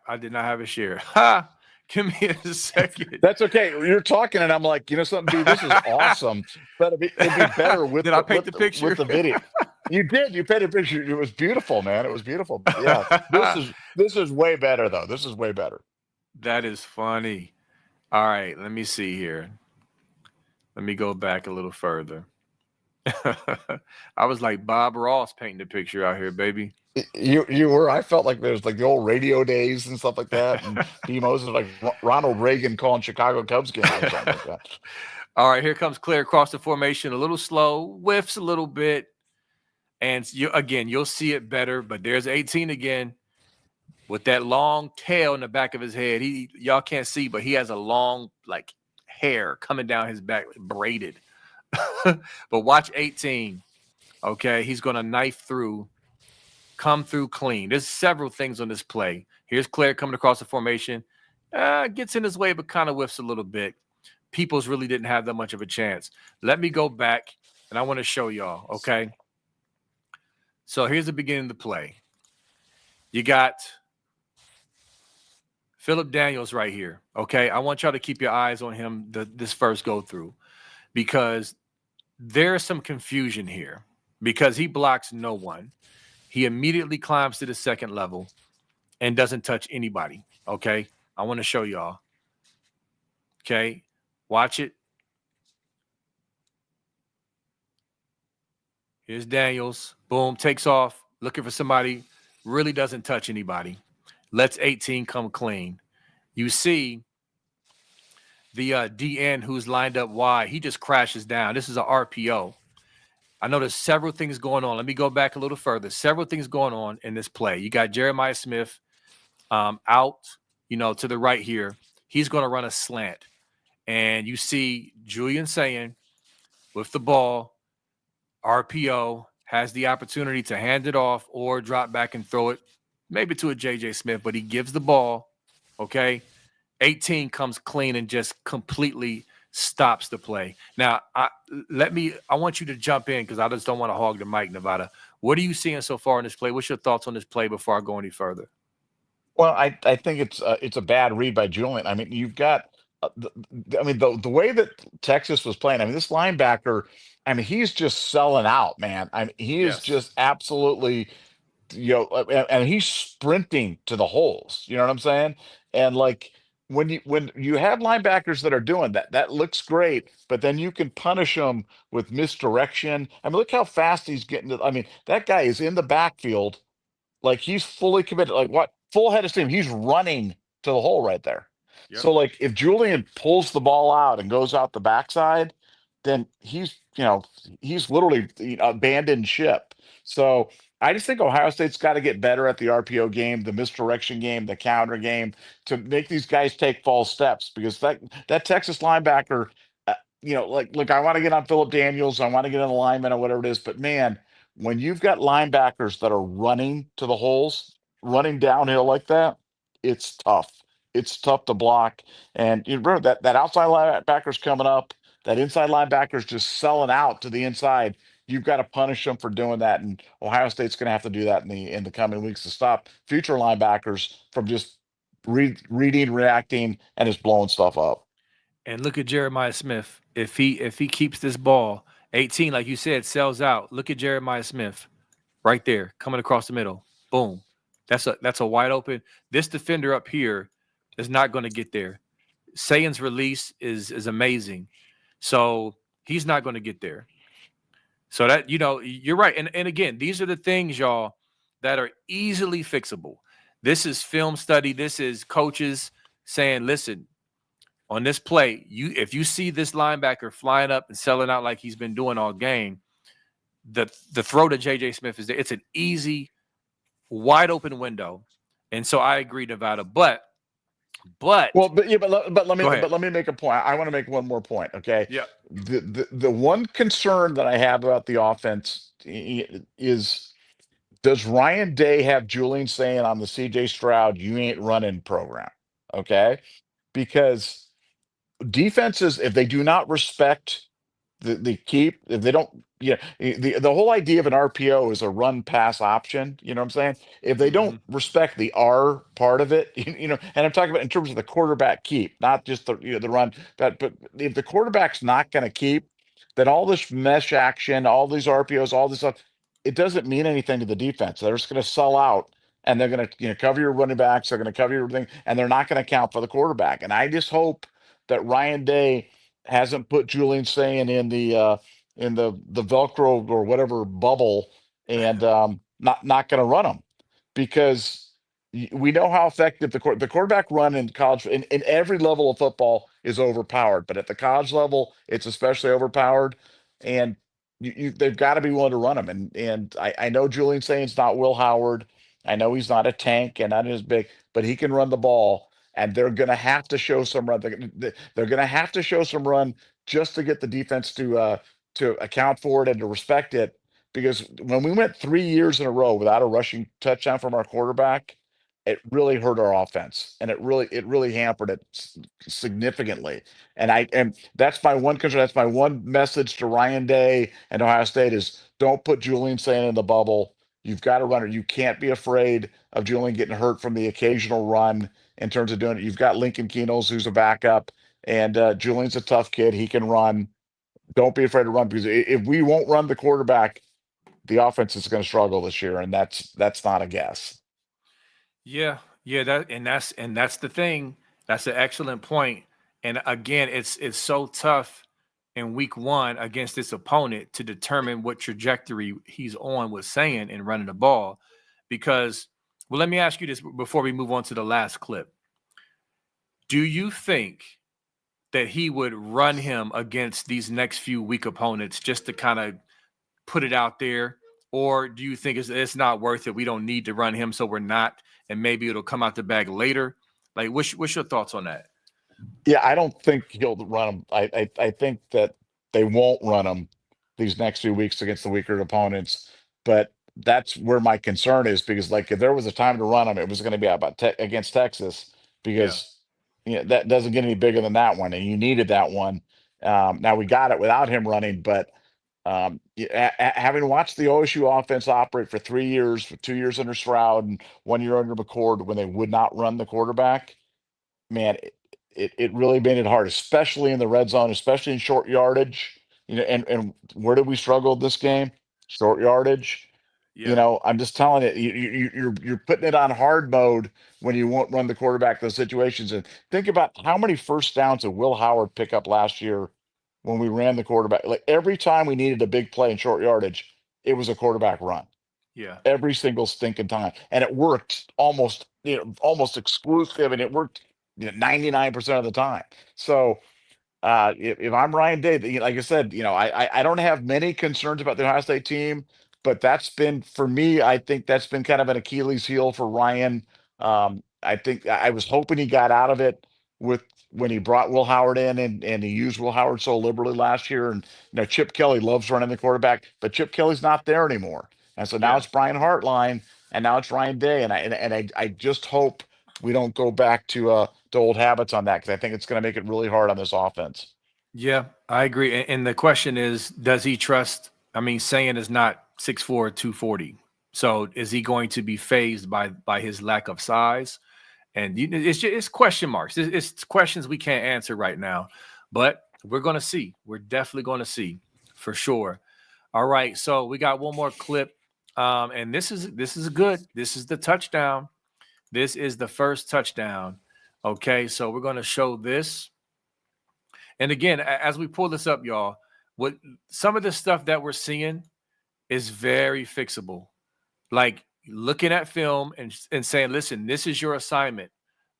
I did not have it shared. Ha! Give me a second. that's okay. You're talking, and I'm like, something, B, this is awesome, but it'd be better with Did I paint the with picture? the video. You did. You painted a picture. It was beautiful, man. It was beautiful. Yeah. This is way better though. This is way better. That is funny. All right, let me see here. Let me go back a little further. I was like Bob Ross painting the picture out here, baby. You were. I felt like there's like the old radio days and stuff like that, and B Moses like Ronald Reagan calling Chicago Cubs games or something like that. All right, here comes Claire across the formation, a little slow, whiffs a little bit, and you'll see it better. But there's 18 again with that long tail in the back of his head. Y'all can't see, but he has a long like hair coming down his back, like, braided. But watch 18. Okay, he's gonna knife through, come through clean. There's several things on this play. Here's Claire coming across the formation. Gets in his way, but kind of whiffs a little bit. Peoples really didn't have that much of a chance. Let me go back, and I want to show y'all, okay? So here's the beginning of the play. You got Philip Daniels right here, okay? I want y'all to keep your eyes on him this first go through because there's some confusion here because he blocks no one. He immediately climbs to the second level and doesn't touch anybody, okay? I want to show y'all, okay? Watch it. Here's Daniels. Boom, takes off, looking for somebody, really doesn't touch anybody. Lets 18 come clean. You see, the DN who's lined up wide, he just crashes down. This is a RPO. I know there's several things going on. Let me go back a little further. Several things going on in this play. You got Jeremiah Smith out, to the right here. He's going to run a slant. And you see Julian Sayin with the ball, RPO, has the opportunity to hand it off or drop back and throw it maybe to a JJ Smith, but he gives the ball, okay? 18 comes clean and just completely stops the play. Now, I want you to jump in because I just don't want to hog the mic, Nevada. What are you seeing so far in this play? What's your thoughts on this play before I go any further? Well, I think it's a bad read by Julian. I mean, you've got, the way that Texas was playing. I mean, this linebacker. I mean, he's just selling out, man. I mean, he is Yes. just absolutely, and he's sprinting to the holes. You know what I'm saying? And like when you have linebackers that are doing that, that looks great. But then you can punish them with misdirection. I mean, look how fast he's getting to. I mean, that guy is in the backfield like he's fully committed, like what full head of steam. He's running to the hole right there. Yep. So like if Julian pulls the ball out and goes out the backside, then he's literally abandoned ship. So I just think Ohio State's got to get better at the RPO game, the misdirection game, the counter game to make these guys take false steps because that Texas linebacker, like look, I want to get on Philip Daniels, I want to get in alignment or whatever it is, but man, when you've got linebackers that are running to the holes, running downhill like that, it's tough. It's tough to block. And you remember that outside linebacker's coming up, that inside linebacker's just selling out to the inside. You've got to punish them for doing that. And Ohio State's going to have to do that in the coming weeks to stop future linebackers from just reading, reacting, and just blowing stuff up. And look at Jeremiah Smith. If he keeps this ball, 18, like you said, sells out. Look at Jeremiah Smith right there, coming across the middle. Boom. That's a wide open. This defender up here is not going to get there. Sayin's release is amazing. So he's not going to get there. So that, you're right. And again, these are the things, y'all, that are easily fixable. This is film study. This is coaches saying, listen, on this play, if you see this linebacker flying up and selling out like he's been doing all game, the throw to JJ Smith is there. It's an easy, wide open window. And so I agree, Nevada. But Well, but let me go ahead. make a point. I want to make one more point. Okay, Yeah. the one concern that I have about the offense is, does Ryan Day have Julian saying on the CJ Stroud "you ain't running" program? Okay, because defenses, if they do not respect the keep, if they don't, the whole idea of an RPO is a run pass option. You know what I'm saying? If they don't Mm-hmm. respect the R part of it, and I'm talking about in terms of the quarterback keep, not just the run, but if the quarterback's not going to keep, then all this mesh action, all these RPOs, all this stuff, it doesn't mean anything to the defense. They're just going to sell out. And they're going to, cover your running backs. They're going to cover your everything, and they're not going to count for the quarterback. And I just hope that Ryan Day hasn't put Julian Sayin in the Velcro or whatever bubble, and not going to run them because we know how effective the quarterback run in college in every level of football is overpowered, but at the college level it's especially overpowered, and they've got to be willing to run them. And I know Julian Sayin's not Will Howard. I know he's not a tank and not as big, but he can run the ball, and they're going to have to show some run. They're going to have to show some run just to get the defense to account for it and to respect it. Because when we went 3 years in a row without a rushing touchdown from our quarterback, it really hurt our offense, and it really hampered it significantly. And that's my one concern. That's my one message to Ryan Day and Ohio State is don't put Julian Sayin in the bubble. You've got to run it. You can't be afraid of Julian getting hurt from the occasional run in terms of doing it. You've got Lincoln Keenels, who's a backup, and Julian's a tough kid. He can run. Don't be afraid to run because if we won't run the quarterback, the offense is going to struggle this year, and that's not a guess. Yeah, that's the thing. That's an excellent point. And again, it's so tough in week one against this opponent to determine what trajectory he's on with saying and running the ball. Because, well, let me ask you this before we move on to the last clip. Do you think that he would run him against these next few weak opponents just to kind of put it out there? Or do you think it's not worth it? We don't need to run him, so we're not, and maybe it'll come out the bag later. Like, what's your thoughts on that? Yeah, I don't think he'll run them. I think that they won't run him these next few weeks against the weaker opponents. But that's where my concern is, because like if there was a time to run him, it was going to be about against Texas, Yeah, because that doesn't get any bigger than that one, and you needed that one. Now we got it without him running, but having watched the OSU offense operate for 3 years, for 2 years under Stroud and 1 year under McCord, when they would not run the quarterback, man, it really made it hard, especially in the red zone, especially in short yardage. And where did we struggle this game? Short yardage. yeah, I'm just telling you, you're putting it on hard mode when you won't run the quarterback those situations. And think about how many first downs did Will Howard pick up last year when we ran the quarterback. Like every time we needed a big play in short yardage, it was a quarterback run yeah, every single stinking time, and it worked almost exclusively. I mean, it worked 99% of the time. So if I'm Ryan Day, like I said, I don't have many concerns about the Ohio State team, but that's been, for me, I think that's been kind of an Achilles heel for Ryan. I think I was hoping he got out of it with when he brought Will Howard in, and he used Will Howard so liberally last year. And Chip Kelly loves running the quarterback, but Chip Kelly's not there anymore, and so now yeah. it's Brian Hartline, and now it's Ryan Day, and I just hope we don't go back to old habits on that, because I think it's going to make it really hard on this offense. Yeah, I agree. And the question is, does he trust? I mean, Sayin is not 6'4", 240. So is he going to be phased by his lack of size? And it's question marks. It's questions we can't answer right now, but we're gonna see. We're definitely going to see for sure. All right, so we got one more clip, and this is good. This is the touchdown. This is the first touchdown. Okay, so we're going to show this. And again, as we pull this up, y'all, what some of the stuff that we're seeing is very fixable. Like looking at film and saying, listen, this is your assignment.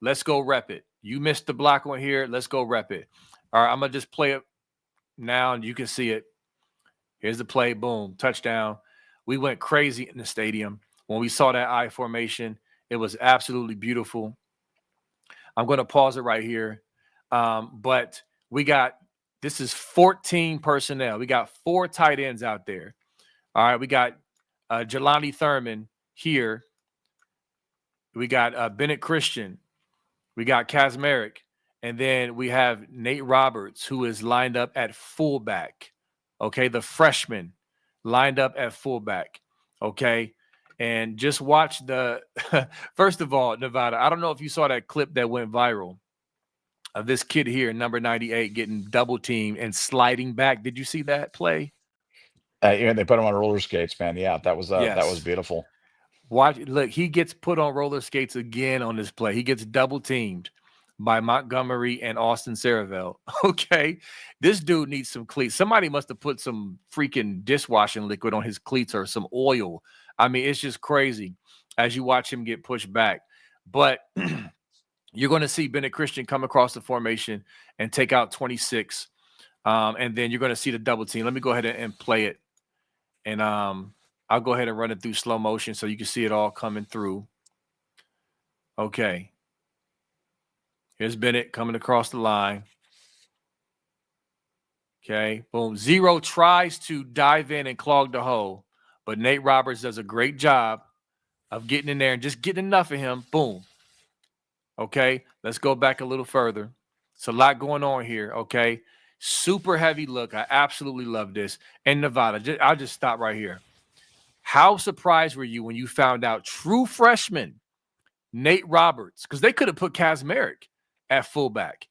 Let's go rep it. You missed the block on here. Let's go rep it. All right, I'm going to just play it now and you can see it. Here's the play. Boom, touchdown. We went crazy in the stadium when we saw that I formation. It was absolutely beautiful. I'm going to pause it right here. But we got, this is 14 personnel. We got 4 tight ends out there. All right, we got Jelani Thurman here. We got Bennett Christian. We got Kazmarek. And then we have Nate Roberts, who is lined up at fullback. Okay, the freshman lined up at fullback. Okay, and just watch the first of all, Nevada. I don't know if you saw that clip that went viral of this kid here, number 98, getting double teamed and sliding back. Did you see that play? And they put him on roller skates, man. Yeah, that was Yes. beautiful. Watch. Look, he gets put on roller skates again on this play. He gets double teamed by Montgomery and Austin Saravel. Okay, this dude needs some cleats. Somebody must have put some freaking dishwashing liquid on his cleats or some oil. I mean, it's just crazy as you watch him get pushed back. But you're going to see Bennett Christian come across the formation and take out 26. And then you're going to see the double team. Let me go ahead and play it. And I'll go ahead and run it through slow motion so you can see it all coming through. Okay. Here's Bennett coming across the line. Okay. Boom. Zero tries to dive in and clog the hole, but Nate Roberts does a great job of getting in there and just getting enough of him. Boom. Okay. Let's go back a little further. It's a lot going on here. Okay. Super heavy look. I absolutely love this. And Nevada, I'll just stop right here. How surprised were you when you found out true freshman Nate Roberts, because they could have put Kazmarek at fullback.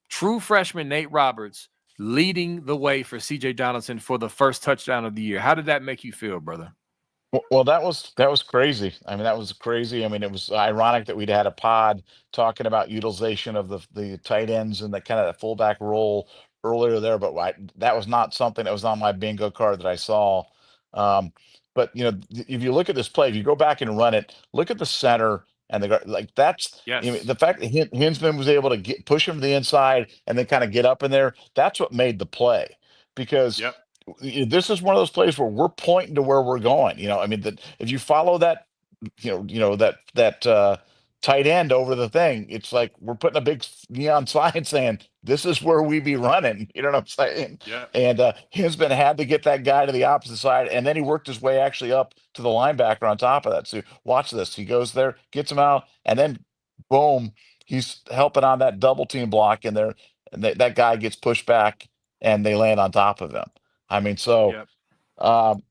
True freshman Nate Roberts leading the way for CJ Donaldson for the first touchdown of the year. How did that make you feel, brother? Well, that was crazy. I mean, that was crazy. I mean, it was ironic that we'd had a pod talking about utilization of the tight ends and the kind of that fullback role earlier there, but that was not something that was on my bingo card that I saw. Um, but if you look at this play, if you go back and run it, look at the center. and the guard, like that's Yes. the fact that Hinsman was able to push him to the inside and then kind of get up in there. That's what made the play, because Yep. this is one of those plays where we're pointing to where we're going. I mean that if you follow that, that tight end over the thing, it's like we're putting a big neon sign saying this is where we be running. You know what I'm saying? Yep. And Hinsman had to get that guy to the opposite side, and then he worked his way actually up to the linebacker on top of that. So watch this. He goes there, gets him out, and then boom, he's helping on that double team block in there, and that guy gets pushed back, and they land on top of him. I mean, so Yep. um,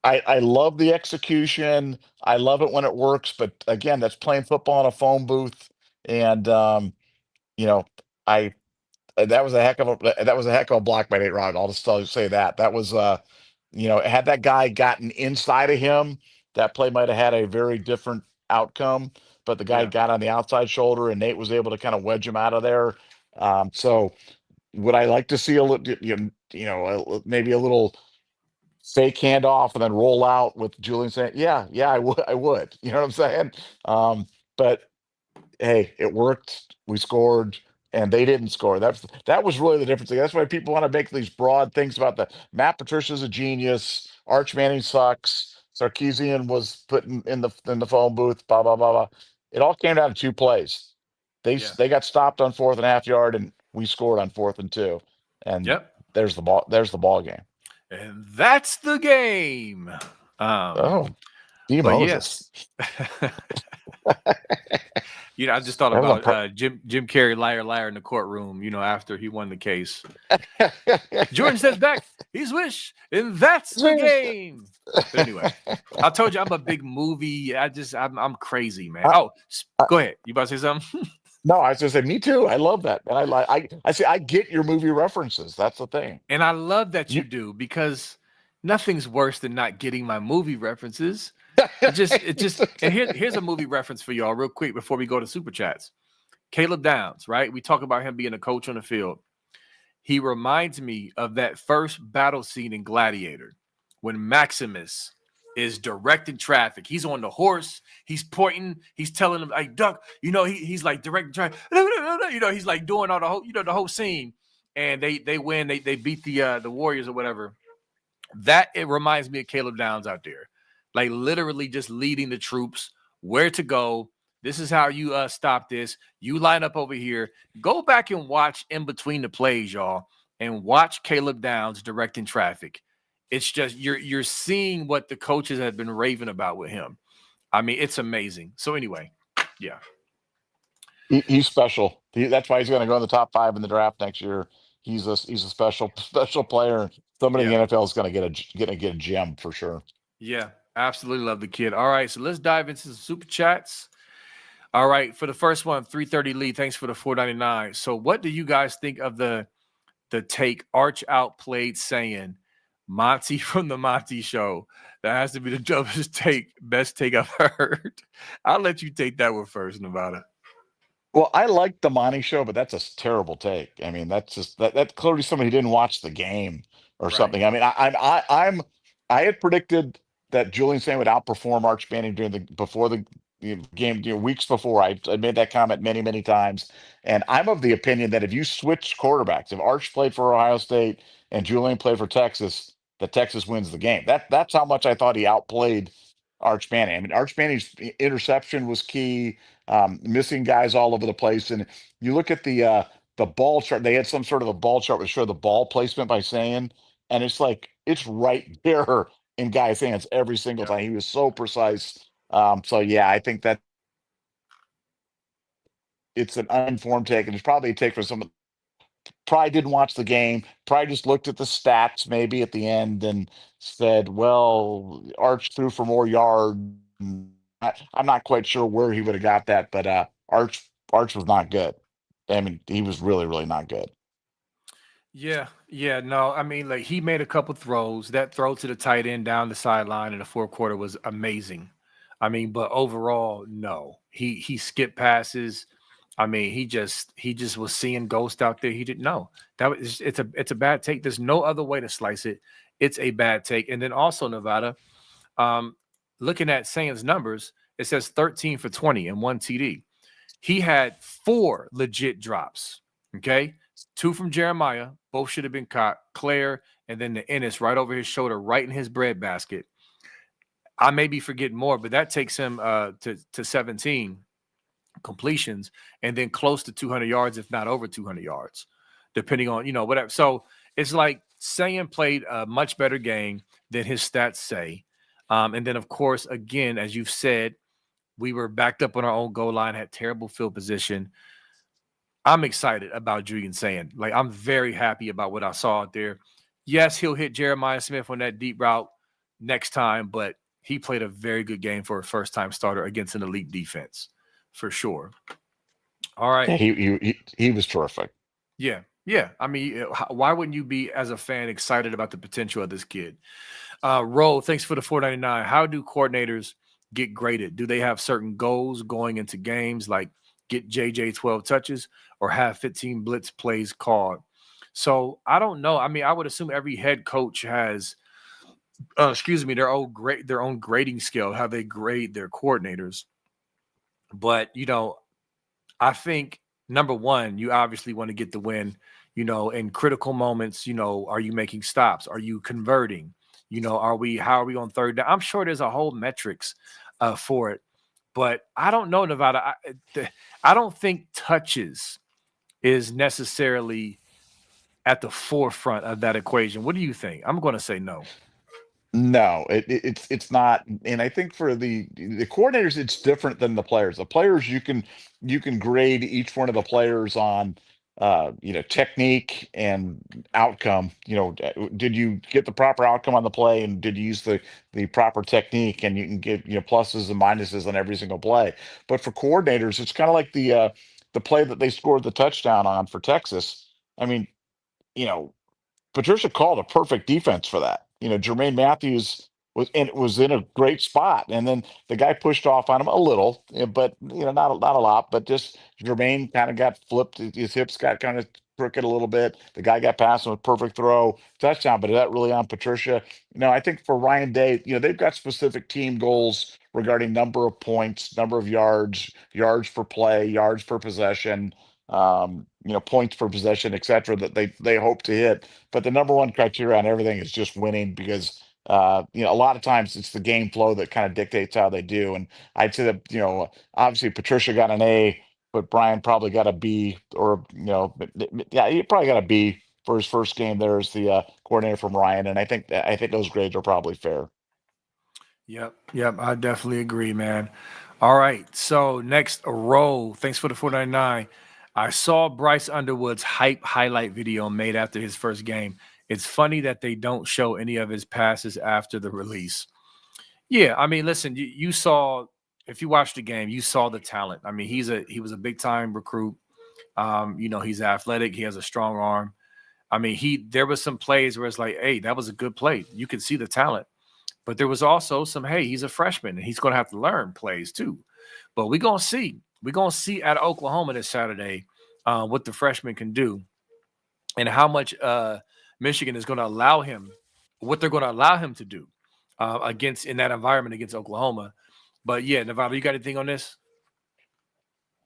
I love the execution. I love it when it works, but again, that's playing football in a phone booth, and you know, I that was a heck of a block by Nate Rod. I'll just say that that was had that guy gotten inside of him, that play might have had a very different outcome. But the guy Yeah. got on the outside shoulder, and Nate was able to kind of wedge him out of there. So would I like to see a little, maybe a little fake handoff and then roll out with Julian saying, yeah, I would. You know what I'm saying? But hey, it worked. We scored, and they didn't score. That was really the difference. That's why people want to make these broad things about the Matt Patricia's a genius. Arch Manning sucks. Sarkeesian was put in the phone booth. Blah blah blah blah. It all came down to two plays. Yeah. They got stopped on 4.5 yard, and we scored on 4th and 2. And Yep. there's the ball. There's the ball game. And that's the game. Oh, D But yeah. Moses. I just thought That was a about Jim Carrey, liar in the courtroom, after he won the case. Jordan says back, he's wish, and that's the game. But anyway, I told you I'm a big movie. I'm crazy, man. Go ahead. You about to say something? No, I was just say me too. I love that, and I say I get your movie references. That's the thing. And I love that you You- do, because nothing's worse than not getting my movie references. And here's a movie reference for y'all real quick before we go to super chats. Caleb Downs, right? We talk about him being a coach on the field. He reminds me of that first battle scene in Gladiator when Maximus is directing traffic. He's on the horse. He's pointing. He's telling him, like, duck. He's like directing traffic. He's like doing all the whole scene. And they win. They beat the Warriors or whatever. It reminds me of Caleb Downs out there, like literally just leading the troops where to go. This is how you stop this. You line up over here. Go back and watch in between the plays, y'all, and watch Caleb Downs directing traffic. It's just you're seeing what the coaches have been raving about with him. I mean, it's amazing. So anyway, yeah. he's special. That's why he's going to go in the top 5 in the draft next year. He's a special player. Somebody in Yeah. the NFL is going to get a gem for sure. Yeah, absolutely love the kid. All right, so let's dive into some super chats. All right, for the first one, 330 lead. Thanks for the 499. So, what do you guys think of the take Arch outplayed saying Monty from the Monty Show? That has to be the best take I've heard. I'll let you take that one first, Nevada. Well, I like the Monty Show, but that's a terrible take. I mean, that's just that clearly somebody who didn't watch the game or Right. something. I mean, I had predicted that Julian Sayin would outperform Arch Manning before the game, weeks before. I made that comment many times, and I'm of the opinion that if you switch quarterbacks, if Arch played for Ohio State and Julian played for Texas, that Texas wins the game. That's how much I thought he outplayed Arch Manning. I mean, Arch Manning's interception was key. Missing guys all over the place. And you look at the ball chart. They had some sort of a ball chart that showed the ball placement by saying, and it's like it's right there in guys' hands every single Yep. time. He was so precise. So yeah, I think that it's an uninformed take, and it's probably a take for someone probably didn't watch the game, probably just looked at the stats maybe at the end and said, well, Arch threw for more yards. I'm not quite sure where he would have got that, but Arch was not good. I mean, he was really not good. Yeah, no. I mean, like he made a couple throws. That throw to the tight end down the sideline in the fourth quarter was amazing. I mean, but overall, no. He skipped passes. I mean, he just was seeing ghost out there. He didn't know. It's a bad take. There's no other way to slice it. It's a bad take. And then also Nevada, looking at Sayin's numbers, It says 13 for 20 and 1 TD. He had 4 legit drops. Okay. 2 from Jeremiah. Both should have been caught. Claire, and then the Ennis right over his shoulder, right in his breadbasket. I may be forgetting more, but that takes him to 17 completions and then close to 200 yards, if not over 200 yards, depending on, whatever. So it's like Sayin played a much better game than his stats say. And then, of course, again, as you've said, we were backed up on our own goal line, had terrible field position. I'm excited about Julian Sayin. Like, I'm very happy about what I saw out there. Yes, he'll hit Jeremiah Smith on that deep route next time, but he played a very good game for a first-time starter against an elite defense, for sure. All right. Yeah, he was terrific. Yeah. I mean, why wouldn't you be, as a fan, excited about the potential of this kid? Ro, thanks for the $4.99. How do coordinators get graded? Do they have certain goals going into games, like get JJ 12 touches or have 15 blitz plays called? So I don't know. I mean, I would assume every head coach has, their own grading scale, how they grade their coordinators. But I think number one, you obviously want to get the win. In critical moments, are you making stops? Are you converting? How are we on third down? I'm sure there's a whole metrics for it, but I don't know, Nevada. I don't think touches is necessarily at the forefront of that equation. What do you think? I'm going to say no. No, it's not, and I think for the coordinators, it's different than the players. The players, you can grade each one of the players on technique and outcome. Did you get the proper outcome on the play, and did you use the proper technique? And you can get pluses and minuses on every single play. But for coordinators, it's kind of like the play that they scored the touchdown on for Texas. I mean, you know, Patricia called a perfect defense for that. Jermaine Matthews was in a great spot, and then the guy pushed off on him a little, but not a lot. But just Jermaine kind of got flipped. His hips got kind of crooked a little bit. The guy got past him with perfect throw, touchdown. But is that really on Patricia? No, I think for Ryan Day, they've got specific team goals regarding number of points, number of yards, yards per play, yards per possession, points per possession, etc. That they hope to hit. But the number one criteria on everything is just winning, because a lot of times it's the game flow that kind of dictates how they do. And I'd say that obviously Patricia got an A, but Brian probably got a B, or yeah, he probably got a B for his first game there as the coordinator from Ryan. And I think those grades are probably fair. Yep, I definitely agree, man. All right, so next, Roll. Thanks for the 499. I saw Bryce Underwood's hype highlight video made after his first game. It's funny that they don't show any of his passes after the release. Yeah, I mean, listen, you saw, if you watched the game, you saw the talent. I mean, he was a big time recruit. He's athletic. He has a strong arm. I mean, there was some plays where it's like, hey, that was a good play. You could see the talent. But there was also some, hey, he's a freshman and he's going to have to learn plays too. But we're going to see. We're going to see at Oklahoma this Saturday what the freshman can do and how much Michigan is going to allow him, what they're going to allow him to do in that environment against Oklahoma. But yeah, Nevada, you got anything on this?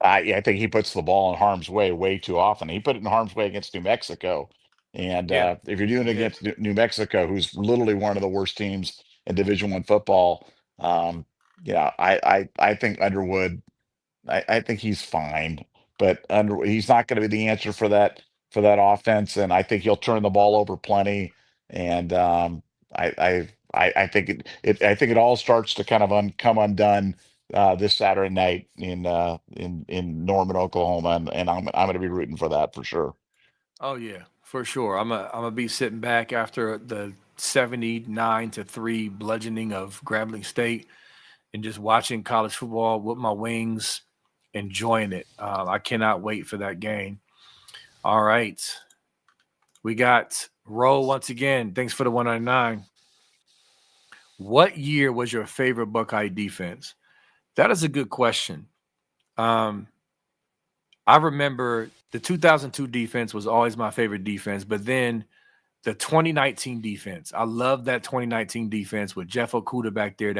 Yeah, I think he puts the ball in harm's way too often. He put it in harm's way against New Mexico. And Yeah. if you're doing it against New Mexico, who's literally one of the worst teams in Division I football, I think Underwood, I think he's fine, but he's not going to be the answer for that offense. And I think he'll turn the ball over plenty. And I think I think it all starts to kind of come undone this Saturday night in Norman, Oklahoma, and I'm going to be rooting for that for sure. Oh yeah, for sure. I'm gonna be sitting back after the 79-3 bludgeoning of Grambling State and just watching college football with my wings, enjoying it. I cannot wait for that game. All right, we got Roll once again. Thanks for the 199. What year was your favorite Buckeye defense? That is a good question. I remember the 2002 defense was always my favorite defense, but then the 2019 defense, I love that 2019 defense with Jeff Okuda back there.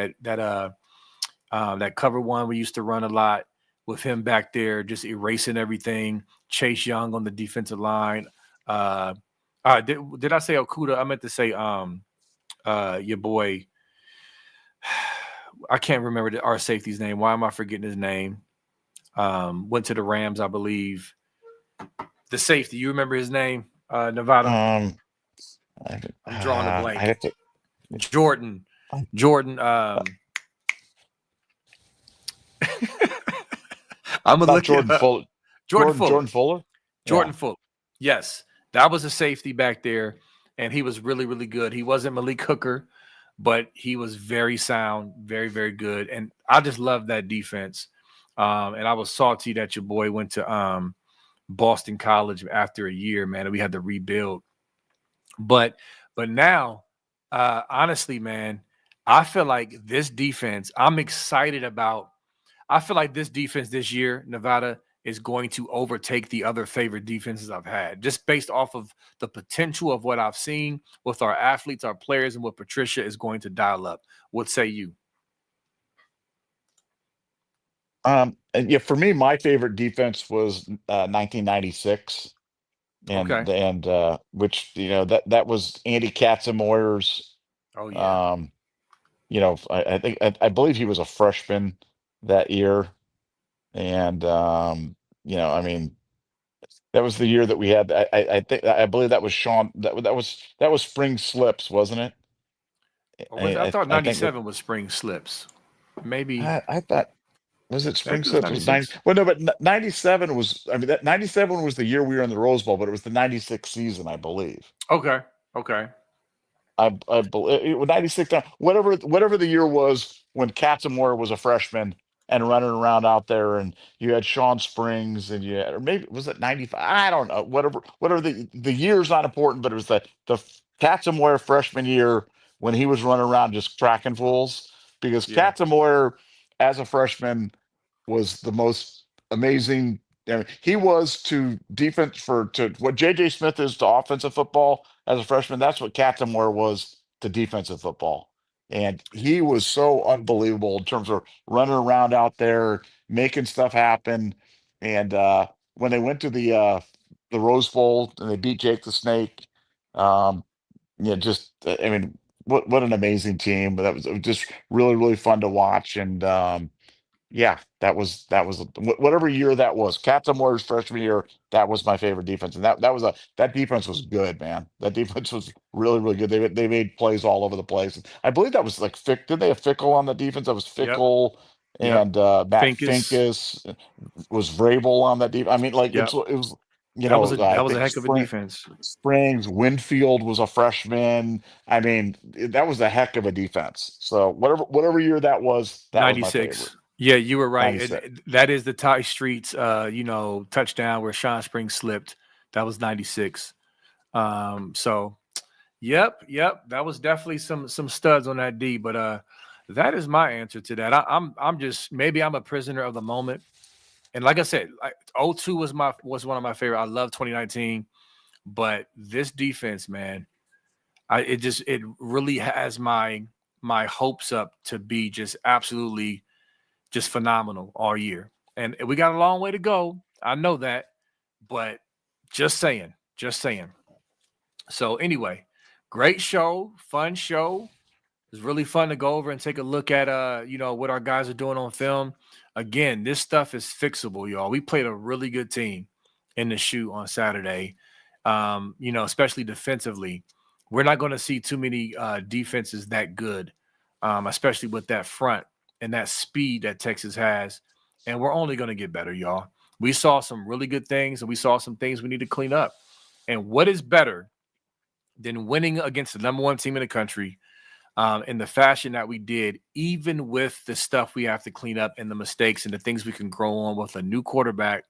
That cover one we used to run a lot with him back there, just erasing everything. Chase Young on the defensive line. Uh, did I say Okuda? I meant to say your boy. I can't remember our safety's name. Why am I forgetting his name? Went to the Rams, I believe. The safety, you remember his name? Nevada. Um, I'm drawing a I blank. have to. Jordan. I- Jordan. I'm gonna Not look it Jordan up. Fuller. Jordan Fuller. Jordan Fuller. Yeah. Jordan Fuller. Yes, that was a safety back there, and he was really, really good. He wasn't Malik Hooker, but he was very sound, very, very good. And I just love that defense. And I was salty that your boy went to Boston College after a year, man, and we had to rebuild. But now, honestly, man, I feel like this defense, I'm excited about. I feel like this defense this year, Nevada, is going to overtake the other favorite defenses I've had, just based off of the potential of what I've seen with our athletes, our players, and what Patricia is going to dial up. What say you? And yeah, for me, my favorite defense was 1996, Okay. and which that was Andy Katzenmoyer's. Oh yeah. Um, I think I believe he was a freshman that year, and I mean that was the year that we had. I believe that was Sean. That was spring slips, wasn't it? Or was I thought I think that '97 was spring slips? Maybe I thought. Was it spring maybe it was slips? Was 90? '96. Well, no, but 97 was. I mean, that 97 was the year we were in the Rose Bowl, but it was the 96 season, I believe. Okay. Okay. I believe it was 96. Whatever the year was when Katzenmoyer was a freshman and running around out there, and you had Sean Springs, and you had, or maybe was it 95? I don't know. Whatever the year's not important, but it was the Katzenmoyer freshman year when he was running around just cracking fools, because Yeah. Katzenmoyer as a freshman was the most amazing. I mean, he was to defense to what JJ Smith is to offensive football as a freshman. That's what Captain Moore was to defensive football, and he was so unbelievable in terms of running around out there, making stuff happen. And when they went to the Rose Bowl and they beat Jake the Snake, um, just I mean, what an amazing team! That was just really really fun to watch. And yeah, that was whatever year that was. Captain Moore's freshman year, that was my favorite defense, and that defense was good, man. That defense was really really good. They made plays all over the place. I believe that was like Fick. Did they have Fickle on the defense? That was Yep. Fickle Yep. and Matt Finkus. Finkus. Was Vrabel on that defense? I mean, like Yep. it was. I That was a think heck of a defense. Springs, Winfield was a freshman. I mean, that was a heck of a defense. So whatever year that was my favorite. 96. Yeah, you were right. 96. That is the Ty Streets touchdown where Sean Springs slipped. That was 96. So yep. That was definitely some studs on that D, but that is my answer to that. I'm just, maybe I'm a prisoner of the moment. And like I said, '02 was one of my favorite. I love 2019, but this defense, man, it really has my hopes up to be just absolutely just phenomenal all year. And we got a long way to go. I know that, but just saying, just saying. So anyway, great show, fun show. It was really fun to go over and take a look at what our guys are doing on film. Again, this stuff is fixable, y'all. We played a really good team in the shoot on Saturday. Especially defensively. We're not going to see too many defenses that good, especially with that front and that speed that Texas has. And we're only going to get better, y'all. We saw some really good things, and we saw some things we need to clean up. And what is better than winning against the number one team in the country in the fashion that we did, even with the stuff we have to clean up and the mistakes and the things we can grow on with a new quarterback?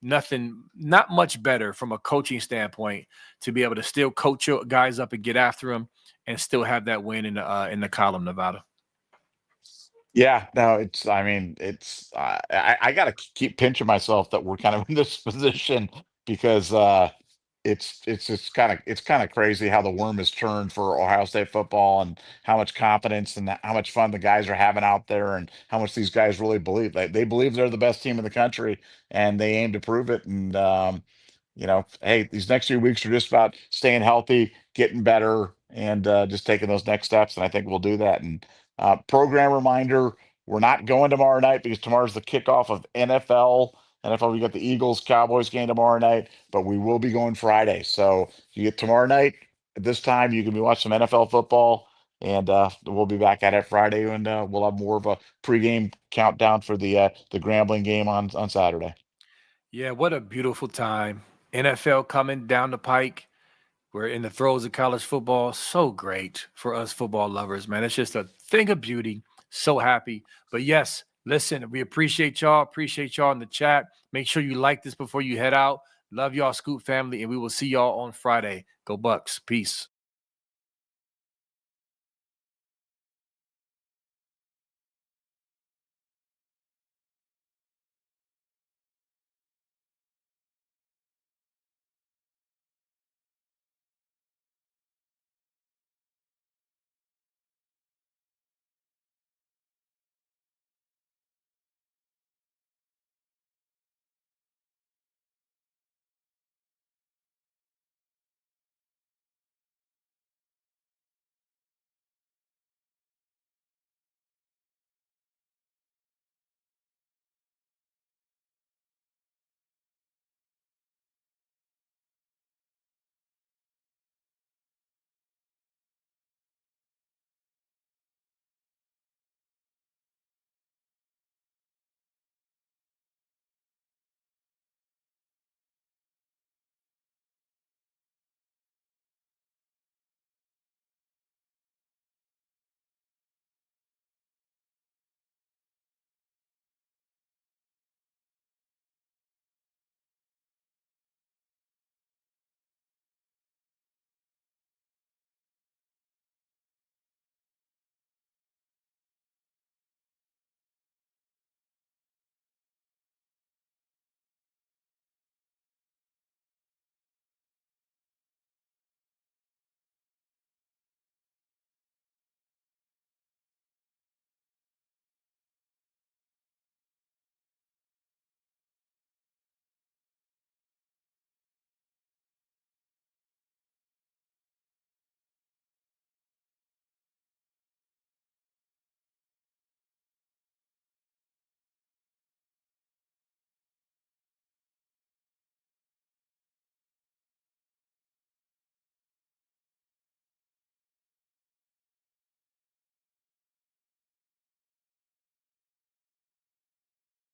Not much better from a coaching standpoint to be able to still coach your guys up and get after them and still have that win in the column, Nevada. Yeah, no, I mean, I got to keep pinching myself that we're kind of in this position because it's kind of crazy how the worm has turned for Ohio State football, and how much confidence and how much fun the guys are having out there, and how much these guys really believe. They believe they're the best team in the country, and they aim to prove it. And hey, these next few weeks are just about staying healthy, getting better, and just taking those next steps. And I think we'll do that. And program reminder: we're not going tomorrow night because tomorrow's the kickoff of NFL. NFL, we got the Eagles Cowboys game tomorrow night, but we will be going Friday. So you get tomorrow night at this time, you can be watching some NFL football, and we'll be back at it Friday, and we'll have more of a pregame countdown for the Grambling game on Saturday. Yeah, what a beautiful time. NFL coming down the pike. We're in the throes of college football. So great for us football lovers, man. It's just a thing of beauty. So happy. But yes, listen, we appreciate y'all. Appreciate y'all in the chat. Make sure you like this before you head out. Love y'all, Scoop family, and we will see y'all on Friday. Go Bucks. Peace.